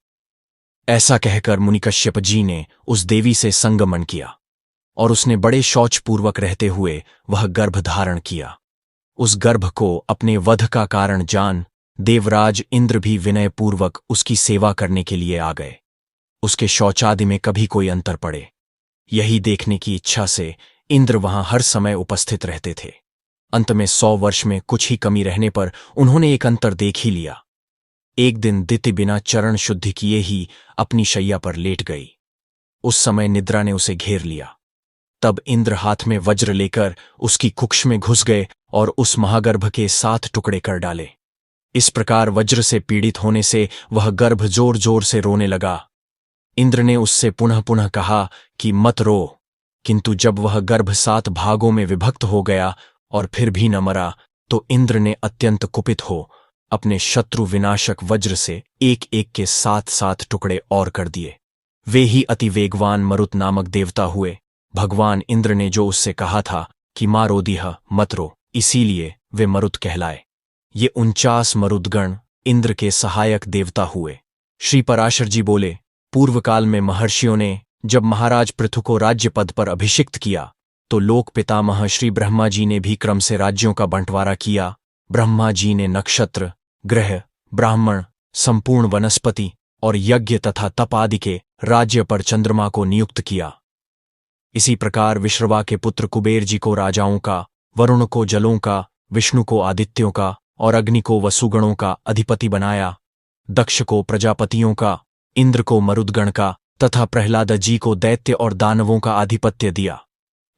ऐसा कहकर मुनि कश्यप जी ने उस देवी से संगमन किया और उसने बड़े शौच पूर्वक रहते हुए वह गर्भ धारण किया। उस गर्भ को अपने वध का कारण जान देवराज इंद्र भी विनय पूर्वक उसकी सेवा करने के लिए आ गए। उसके शौचादि में कभी कोई अंतर पड़े, यही देखने की इच्छा से इंद्र वहां हर समय उपस्थित रहते थे। अंत में 100 वर्ष में कुछ ही कमी रहने पर उन्होंने एक अंतर देख ही लिया। एक दिन दिति बिना चरण शुद्धि किए ही अपनी शैया पर लेट गई। उस समय निद्रा ने उसे घेर लिया। तब इंद्र हाथ में वज्र लेकर उसकी कुक्ष में घुस गए और उस महागर्भ के 7 टुकड़े कर डाले। इस प्रकार वज्र से पीड़ित होने से वह गर्भ जोर जोर से रोने लगा। इंद्र ने उससे पुनः पुनः कहा कि मत रो, किंतु जब वह गर्भ 7 भागों में विभक्त हो गया और फिर भी न मरा, तो इंद्र ने अत्यंत कुपित हो अपने शत्रु विनाशक वज्र से एक एक के 7 टुकड़े और कर दिए। वे ही अति वेगवान मरुत नामक देवता हुए। भगवान इंद्र ने जो उससे कहा था कि मारो दीह मत रो, इसीलिए वे मरुत कहलाए। ये 49 मरुदगण इंद्र के सहायक देवता हुए। श्री पराशर जी बोले, पूर्व काल में महर्षियों ने जब महाराज पृथु को राज्य पद पर अभिषिक्त किया, तो लोक पितामह श्री ब्रह्मा जी ने भी क्रम से राज्यों का बंटवारा किया। ब्रह्मा जी ने नक्षत्र, ग्रह, ब्राह्मण, संपूर्ण वनस्पति और यज्ञ तथा तप आदि के राज्य पर चंद्रमा को नियुक्त किया। इसी प्रकार विश्रवा के पुत्र कुबेर जी को राजाओं का, वरुण को जलों का, विष्णु को आदित्यों का और अग्नि को वसुगणों का अधिपति बनाया। दक्ष को प्रजापतियों का, इंद्र को मरुदगण का तथा प्रहलाद जी को दैत्य और दानवों का आधिपत्य दिया।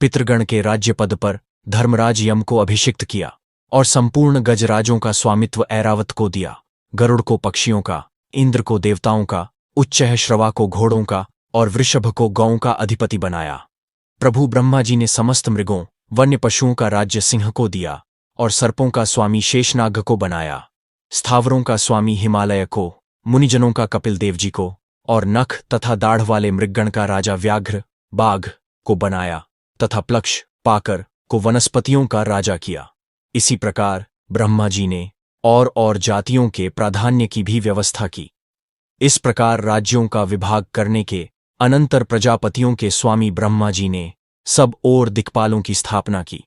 पितृगण के राज्य पद पर धर्मराज यम को अभिषिक्त किया और संपूर्ण गजराजों का स्वामित्व ऐरावत को दिया। गरुड़ को पक्षियों का, इंद्र को देवताओं का, उच्चैः श्रवा को घोड़ों का और वृषभ को गौओं का अधिपति बनाया। प्रभु ब्रह्मा जी ने समस्त मृगों, वन्य पशुओं का राज्य सिंह को दिया और सर्पों का स्वामी शेषनाग को बनाया। स्थावरों का स्वामी हिमालय को, मुनिजनों का कपिल देव जी को और नख तथा दाढ़ वाले मृगगण का राजा व्याघ्र, बाघ को बनाया तथा प्लक्ष, पाकर को वनस्पतियों का राजा किया। इसी प्रकार ब्रह्मा जी ने और जातियों के प्राधान्य की भी व्यवस्था की। इस प्रकार राज्यों का विभाग करने के अनंतर प्रजापतियों के स्वामी ब्रह्मा जी ने सब और दिक्पालों की स्थापना की।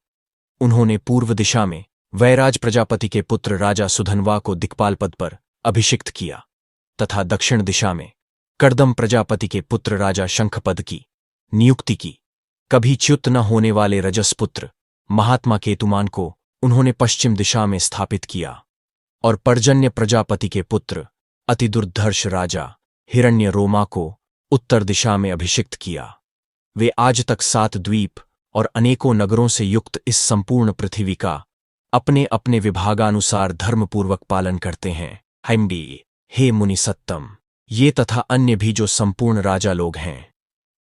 उन्होंने पूर्व दिशा में वैराज प्रजापति के पुत्र राजा सुधन्वा को दिक्पाल पद पर अभिषिक्त किया तथा दक्षिण दिशा में कर्दम प्रजापति के पुत्र राजा शंखपद की नियुक्ति की। कभी च्युत न होने वाले रजसपुत्र महात्मा केतुमान को उन्होंने पश्चिम दिशा में स्थापित किया और पर्जन्य प्रजापति के पुत्र अति दुर्धर्ष राजा हिरण्य रोमा को उत्तर दिशा में अभिषिक्त किया। वे आज तक 7 द्वीप और अनेकों नगरों से युक्त इस संपूर्ण पृथ्वी का अपने अपने विभागानुसार धर्मपूर्वक पालन करते हैं। हैमडी, हे मुनि सत्तम, ये तथा अन्य भी जो संपूर्ण राजा लोग हैं,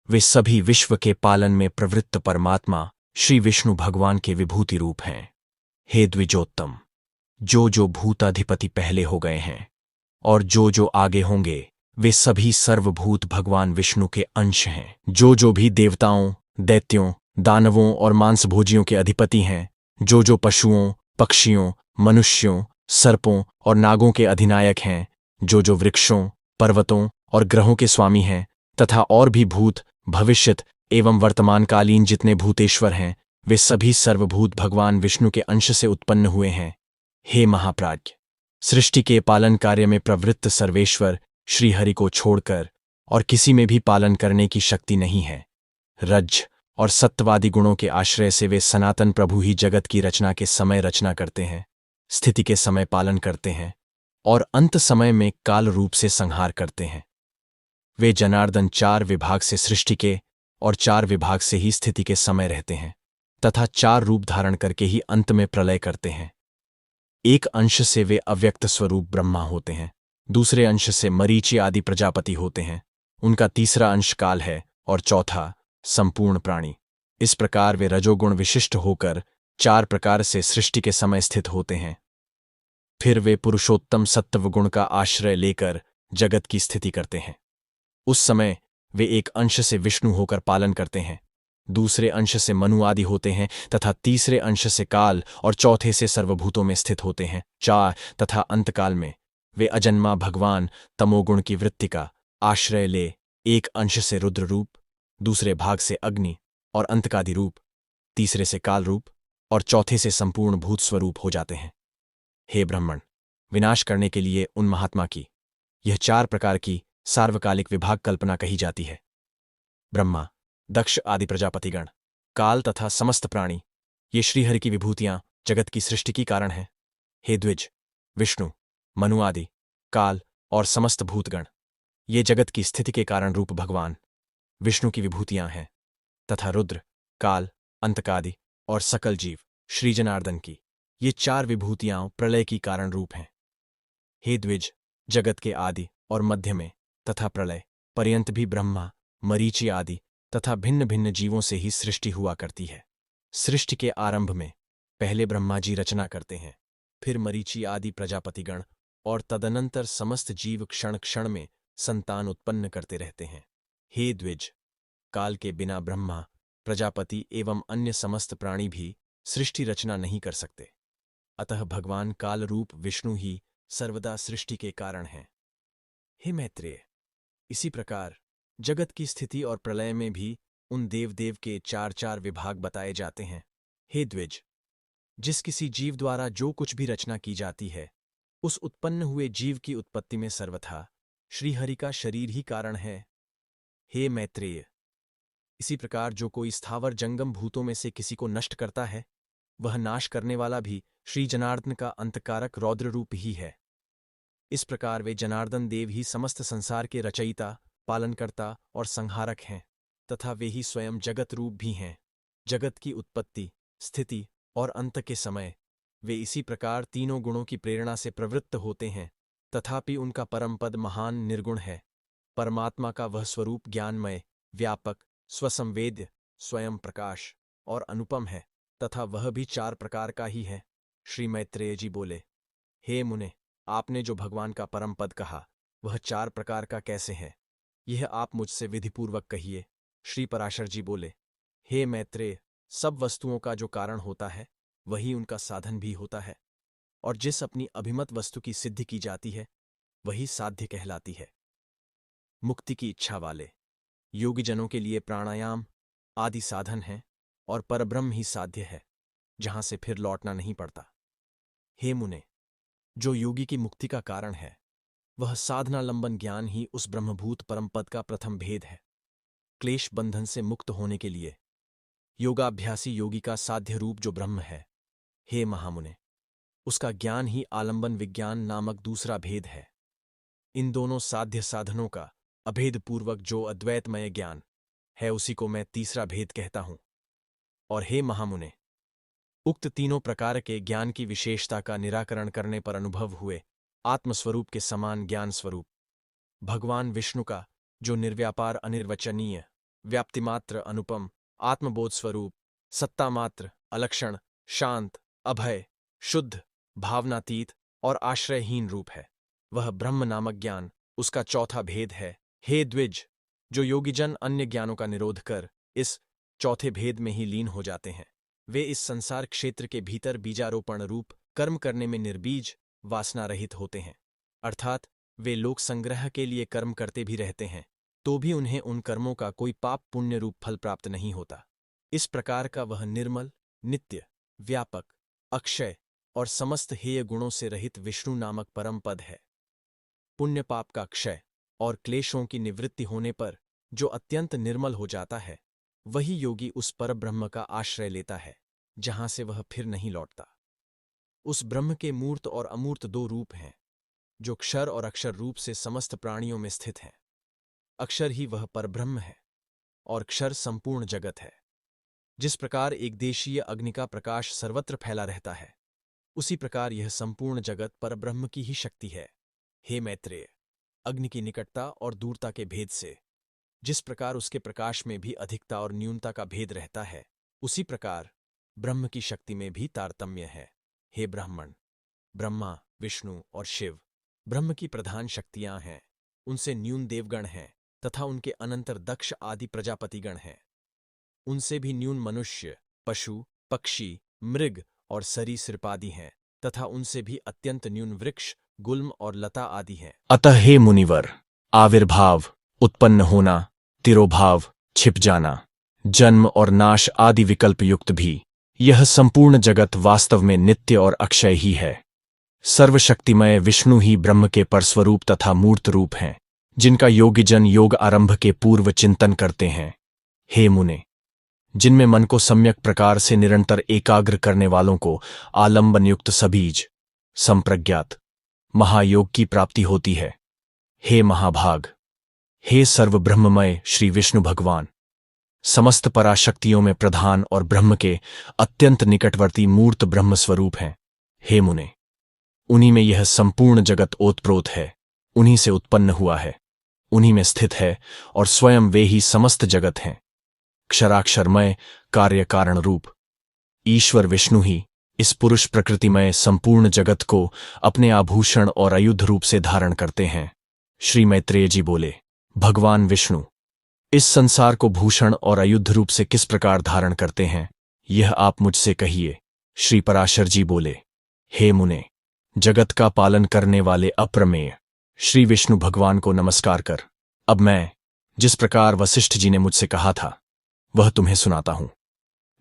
वे सभी विश्व के पालन में प्रवृत्त परमात्मा श्री विष्णु भगवान के विभूति रूप हैं। हे द्विजोत्तम, जो भूताधिपति पहले हो गए हैं और जो आगे होंगे, वे सभी सर्वभूत भगवान विष्णु के अंश हैं। जो भी देवताओं, दैत्यों, दानवों और मांसभोजियों के अधिपति हैं, जो पशुओं, पक्षियों, मनुष्यों, सर्पों और नागों के अधिनायक हैं, जो वृक्षों, पर्वतों और ग्रहों के स्वामी हैं, तथा और भी भूत, भविष्यत एवं वर्तमानकालीन जितने भूतेश्वर हैं, वे सभी सर्वभूत भगवान विष्णु के अंश से उत्पन्न हुए हैं। हे महाप्राज्ञ, सृष्टि के पालन कार्य में प्रवृत्त सर्वेश्वर श्रीहरि को छोड़कर और किसी में भी पालन करने की शक्ति नहीं है। रज और सत्वादि गुणों के आश्रय से वे सनातन प्रभु ही जगत की रचना के समय रचना करते हैं, स्थिति के समय पालन करते हैं और अंत समय में काल रूप से संहार करते हैं। वे जनार्दन 4 विभाग से सृष्टि के और 4 विभाग से ही स्थिति के समय रहते हैं तथा 4 रूप धारण करके ही अंत में प्रलय करते हैं। एक अंश से वे अव्यक्त स्वरूप ब्रह्मा होते हैं, दूसरे अंश से मरीचि आदि प्रजापति होते हैं, उनका तीसरा अंश काल है और चौथा संपूर्ण प्राणी। इस प्रकार वे रजोगुण विशिष्ट होकर 4 प्रकार से सृष्टि के समय स्थित होते हैं। फिर वे पुरुषोत्तम सत्वगुण का आश्रय लेकर जगत की स्थिति करते हैं। उस समय वे एक अंश से विष्णु होकर पालन करते हैं, दूसरे अंश से मनु आदि होते हैं तथा तीसरे अंश से काल और चौथे से सर्वभूतों में स्थित होते हैं। तथा अंतकाल में वे अजन्मा भगवान तमोगुण की वृत्ति का आश्रय ले एक अंश से रुद्र रूप, दूसरे भाग से अग्नि और अंतकादि रूप, तीसरे से काल रूप और चौथे से संपूर्ण भूत स्वरूप हो जाते हैं। हे ब्राह्मण, विनाश करने के लिए उन महात्मा की यह 4 प्रकार की सार्वकालिक विभाग कल्पना कही जाती है। ब्रह्मा, दक्ष आदि प्रजापतिगण, काल तथा समस्त प्राणी, ये श्रीहरि की विभूतियां जगत की सृष्टि की कारण हैं। हे द्विज, विष्णु, मनु आदि, काल और समस्त भूतगण, ये जगत की स्थिति के कारण रूप भगवान विष्णु की विभूतियां हैं तथा रुद्र, काल, अंतकादि और सकल जीव श्री जनार्दन की ये 4 विभूतियां प्रलय की कारण रूप हैं। हे द्विज, जगत के आदि और मध्य में तथा प्रलय पर्यंत भी ब्रह्मा, मरीचि आदि तथा भिन्न भिन्न जीवों से ही सृष्टि हुआ करती है। सृष्टि के आरंभ में पहले ब्रह्मा जी रचना करते हैं, फिर मरीचि आदि प्रजापतिगण और तदनंतर समस्त जीव क्षण क्षण में संतान उत्पन्न करते रहते हैं। हे द्विज, काल के बिना ब्रह्मा, प्रजापति एवं अन्य समस्त प्राणी भी सृष्टि रचना नहीं कर सकते। अतः भगवान काल रूप विष्णु ही सर्वदा सृष्टि के कारण हैं। हे मैत्रेय, इसी प्रकार जगत की स्थिति और प्रलय में भी उन देवदेव के चार चार विभाग बताए जाते हैं। हे द्विज, जिस किसी जीव द्वारा जो कुछ भी रचना की जाती है, उस उत्पन्न हुए जीव की उत्पत्ति में सर्वथा श्रीहरि का शरीर ही कारण है। हे मैत्रेय, इसी प्रकार जो कोई स्थावर जंगम भूतों में से किसी को नष्ट करता है, वह नाश करने वाला भी श्री जनार्दन का अंतकारक रौद्र रूप ही है। इस प्रकार वे जनार्दन देव ही समस्त संसार के रचयिता, पालनकर्ता और संहारक हैं, तथा वे ही स्वयं जगत रूप भी हैं। जगत की उत्पत्ति, स्थिति और अंत के समय वे इसी प्रकार तीनों गुणों की प्रेरणा से प्रवृत्त होते हैं, तथापि उनका परम पद महान निर्गुण है। परमात्मा का वह स्वरूप ज्ञानमय, व्यापक, स्वसंवेद्य, स्वयं प्रकाश और अनुपम है, तथा वह भी चार प्रकार का ही है। श्री मैत्रेय जी बोले, हे मुने, आपने जो भगवान का परम पद कहा, वह चार प्रकार का कैसे है, यह आप मुझसे विधिपूर्वक कहिए। श्री पराशर जी बोले, हे मैत्रेय, सब वस्तुओं का जो कारण होता है, वही उनका साधन भी होता है, और जिस अपनी अभिमत वस्तु की सिद्धि की जाती है, वही साध्य कहलाती है। मुक्ति की इच्छा वाले योगीजनों के लिए प्राणायाम आदि साधन हैं, और परब्रह्म ही साध्य है, जहां से फिर लौटना नहीं पड़ता। हे मुने, जो योगी की मुक्ति का कारण है, वह साधनालंबन ज्ञान ही उस ब्रह्मभूत परमपद का प्रथम भेद है। क्लेश बंधन से मुक्त होने के लिए योगाभ्यासी योगी का साध्य रूप जो ब्रह्म है, हे महामुने, उसका ज्ञान ही आलंबन विज्ञान नामक दूसरा भेद है। इन दोनों साध्य साधनों का अभेदपूर्वक जो अद्वैतमय ज्ञान है, उसी को मैं तीसरा भेद कहता हूं। और हे महामुने, उक्त तीनों प्रकार के ज्ञान की विशेषता का निराकरण करने पर अनुभव हुए आत्मस्वरूप के समान ज्ञान स्वरूप भगवान विष्णु का जो निर्व्यापार, अनिर्वचनीय, व्याप्तिमात्र, अनुपम, आत्मबोध स्वरूप, सत्तामात्र, अलक्षण, शांत, अभय, शुद्ध, भावनातीत और आश्रयहीन रूप है, वह ब्रह्म नामक ज्ञान उसका चौथा भेद है। हे द्विज, जो योगीजन अन्य ज्ञानों का निरोध कर इस चौथे भेद में ही लीन हो जाते हैं, वे इस संसार क्षेत्र के भीतर बीजारोपण रूप कर्म करने में निर्बीज, वासना रहित होते हैं। अर्थात वे लोक संग्रह के लिए कर्म करते भी रहते हैं, तो भी उन्हें उन कर्मों का कोई पाप पुण्य रूप फल प्राप्त नहीं होता। इस प्रकार का वह निर्मल, नित्य, व्यापक, अक्षय और समस्त हेय गुणों से रहित विष्णु नामक परम पद है। पुण्य पाप का क्षय और क्लेशों की निवृत्ति होने पर जो अत्यंत निर्मल हो जाता है, वही योगी उस परब्रह्म का आश्रय लेता है, जहां से वह फिर नहीं लौटता। उस ब्रह्म के मूर्त और अमूर्त दो रूप हैं, जो क्षर और अक्षर रूप से समस्त प्राणियों में स्थित हैं। अक्षर ही वह परब्रह्म है और क्षर संपूर्ण जगत है। जिस प्रकार एक देशीय अग्नि का प्रकाश सर्वत्र फैला रहता है, उसी प्रकार यह संपूर्ण जगत परब्रह्म की ही शक्ति है। हे मैत्रेय, अग्नि की निकटता और दूरता के भेद से जिस प्रकार उसके प्रकाश में भी अधिकता और न्यूनता का भेद रहता है, उसी प्रकार ब्रह्म की शक्ति में भी तारतम्य है। हे ब्राह्मण, ब्रह्मा, विष्णु और शिव ब्रह्म की प्रधान शक्तियां हैं। उनसे न्यून देवगण हैं तथा उनके अनंतर दक्ष आदि प्रजापतिगण हैं। उनसे भी न्यून मनुष्य, पशु, पक्षी, मृग और सरीसृप आदि हैं, तथा उनसे भी अत्यंत न्यून वृक्ष, गुल्म और लता आदि हैं। अतः हे मुनिवर, आविर्भाव, उत्पन्न होना, तिरोभाव, छिप जाना, जन्म और नाश आदि विकल्प युक्त भी यह संपूर्ण जगत वास्तव में नित्य और अक्षय ही है। सर्वशक्तिमय विष्णु ही ब्रह्म के परस्वरूप तथा मूर्त रूप हैं, जिनका योगीजन योग आरंभ के पूर्व चिंतन करते हैं। हे मुने, जिनमें मन को सम्यक प्रकार से निरंतर एकाग्र करने वालों को आलंबन युक्त सबीज, संप्रज्ञात महायोग की प्राप्ति होती है। हे महाभाग, हे सर्व ब्रह्ममय श्री विष्णु भगवान, समस्त पराशक्तियों में प्रधान और ब्रह्म के अत्यंत निकटवर्ती मूर्त ब्रह्म स्वरूप हैं। हे मुने, उन्हीं में यह संपूर्ण जगत ओतप्रोत है, उन्हीं से उत्पन्न हुआ है, उन्हीं में स्थित है और स्वयं वे ही समस्त जगत हैं। क्षराक्षरमय कार्य कारण रूप ईश्वर विष्णु ही इस पुरुष प्रकृतिमय संपूर्ण जगत को अपने आभूषण और अयुद्ध रूप से धारण करते हैं। श्री मैत्रेय जी बोले, भगवान विष्णु इस संसार को भूषण और अयुद्ध रूप से किस प्रकार धारण करते हैं, यह आप मुझसे कहिए। श्री पराशर जी बोले, हे मुने, जगत का पालन करने वाले अप्रमेय श्री विष्णु भगवान को नमस्कार कर अब मैं जिस प्रकार वशिष्ठ जी ने मुझसे कहा था वह तुम्हें सुनाता हूं।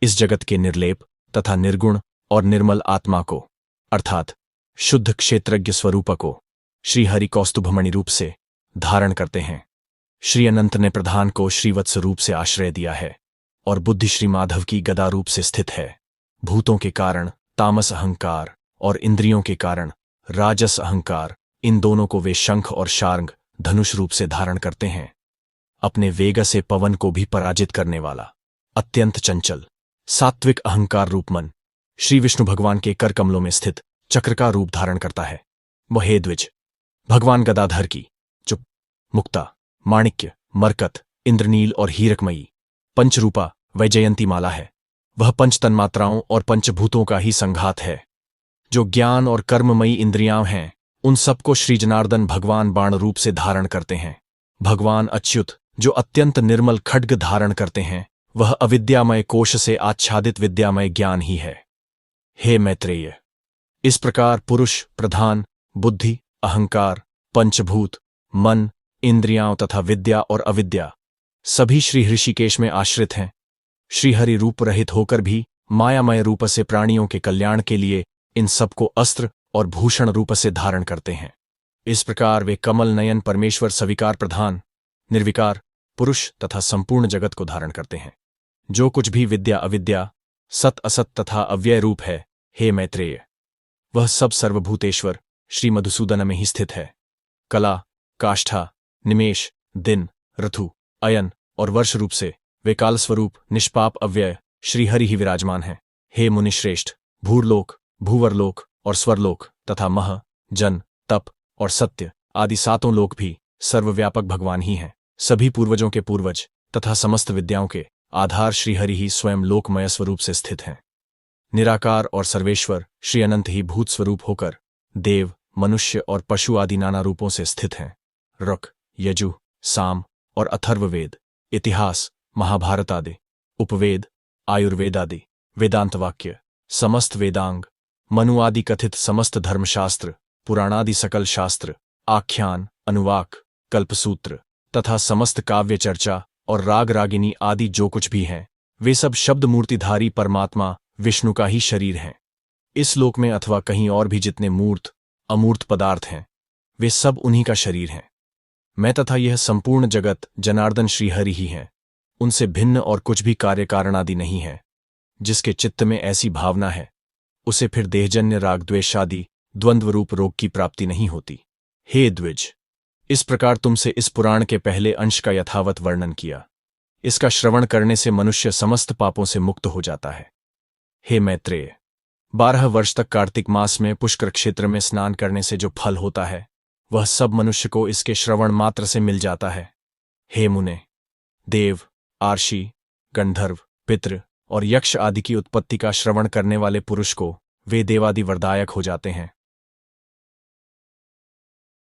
इस जगत के निर्लेप तथा निर्गुण और निर्मल आत्मा को अर्थात शुद्ध क्षेत्रज्ञ स्वरूप को श्री हरि कौस्तुभमणि रूप से धारण करते हैं। श्री अनंत ने प्रधान को श्रीवत्स रूप से आश्रय दिया है और बुद्धि श्री माधव की गदा रूप से स्थित है। भूतों के कारण तामस अहंकार और इंद्रियों के कारण राजस अहंकार, इन दोनों को वे शंख और शार्ंग धनुष रूप से धारण करते हैं। अपने वेग से पवन को भी पराजित करने वाला अत्यंत चंचल सात्विक अहंकार रूप मन श्री विष्णु भगवान के कर कमलों में स्थित चक्र का रूप धारण करता है। वह हे द्विज, भगवान गदाधर की चुप मुक्ता माणिक्य मरकत इंद्रनील और हीरकमयी पंचरूपा वैजयंती माला है। वह पंच तन्मात्राओं और पंचभूतों का ही संघात है। जो ज्ञान और कर्ममयी इंद्रियां हैं उन सबको श्री जनार्दन भगवान बाण रूप से धारण करते हैं। भगवान अच्युत जो अत्यंत निर्मल खड्ग धारण करते हैं वह अविद्यामय कोश से आच्छादित विद्यामय ज्ञान ही है। हे मैत्रेय, इस प्रकार पुरुष प्रधान बुद्धि अहंकार पंचभूत मन इंद्रियां तथा विद्या और अविद्या सभी श्री ऋषिकेश में आश्रित हैं। श्रीहरि रूप रहित होकर भी मायामय रूप से प्राणियों के कल्याण के लिए इन सबको अस्त्र और भूषण रूप से धारण करते हैं। इस प्रकार वे कमल नयन परमेश्वर सविकार प्रधान निर्विकार पुरुष तथा संपूर्ण जगत को धारण करते हैं। जो कुछ भी विद्या अविद्या सत असत तथा अव्यय रूप है, हे मैत्रेय, वह सब सर्वभूतेश्वर श्री मधुसूदन में ही स्थित है। कला काष्ठा निमेष दिन ऋतु अयन और वर्ष रूप से वे काल स्वरूप निष्पाप अव्यय श्रीहरि ही विराजमान हैं। हे मुनिश्रेष्ठ, भूरलोक भूवरलोक और स्वरलोक तथा मह जन तप और सत्य आदि सातों लोक भी सर्वव्यापक भगवान ही हैं। सभी पूर्वजों के पूर्वज तथा समस्त विद्याओं के आधार श्रीहरि ही स्वयं लोकमय स्वरूप से स्थित हैं। निराकार और सर्वेश्वर श्री अनंत ही भूत स्वरूप होकर देव मनुष्य और पशु आदि नाना रूपों से स्थित हैं। ऋक् यजु साम और अथर्ववेद इतिहास महाभारत आदि उपवेद आयुर्वेद आदि वेदांत वाक्य समस्त वेदांग मनु आदि कथित समस्त धर्मशास्त्र पुराणादि सकल शास्त्र आख्यान अनुवाक कल्पसूत्र तथा समस्त काव्य चर्चा और राग रागिनी आदि जो कुछ भी हैं वे सब शब्द मूर्तिधारी परमात्मा विष्णु का ही शरीर हैं। इस लोक में अथवा कहीं और भी जितने मूर्त अमूर्त पदार्थ हैं वे सब उन्हीं का शरीर हैं। मैं तथा यह संपूर्ण जगत जनार्दन श्रीहरि ही हैं। उनसे भिन्न और कुछ भी कार्य कारण आदि नहीं है। जिसके चित्त में ऐसी भावना है उसे फिर देहजन्य राग द्वेष आदि द्वंद्व रूप रोग की प्राप्ति नहीं होती। हे द्विज, इस प्रकार तुमसे इस पुराण के पहले अंश का यथावत वर्णन किया। इसका श्रवण करने से मनुष्य समस्त पापों से मुक्त हो जाता है। हे मैत्रेय, 12 वर्ष तक कार्तिक मास में पुष्कर क्षेत्र में स्नान करने से जो फल होता है वह सब मनुष्य को इसके श्रवण मात्र से मिल जाता है। हे मुने, देव आर्षि गंधर्व पितृ और यक्ष आदि की उत्पत्ति का श्रवण करने वाले पुरुष को वे देवादि वरदायक हो जाते हैं।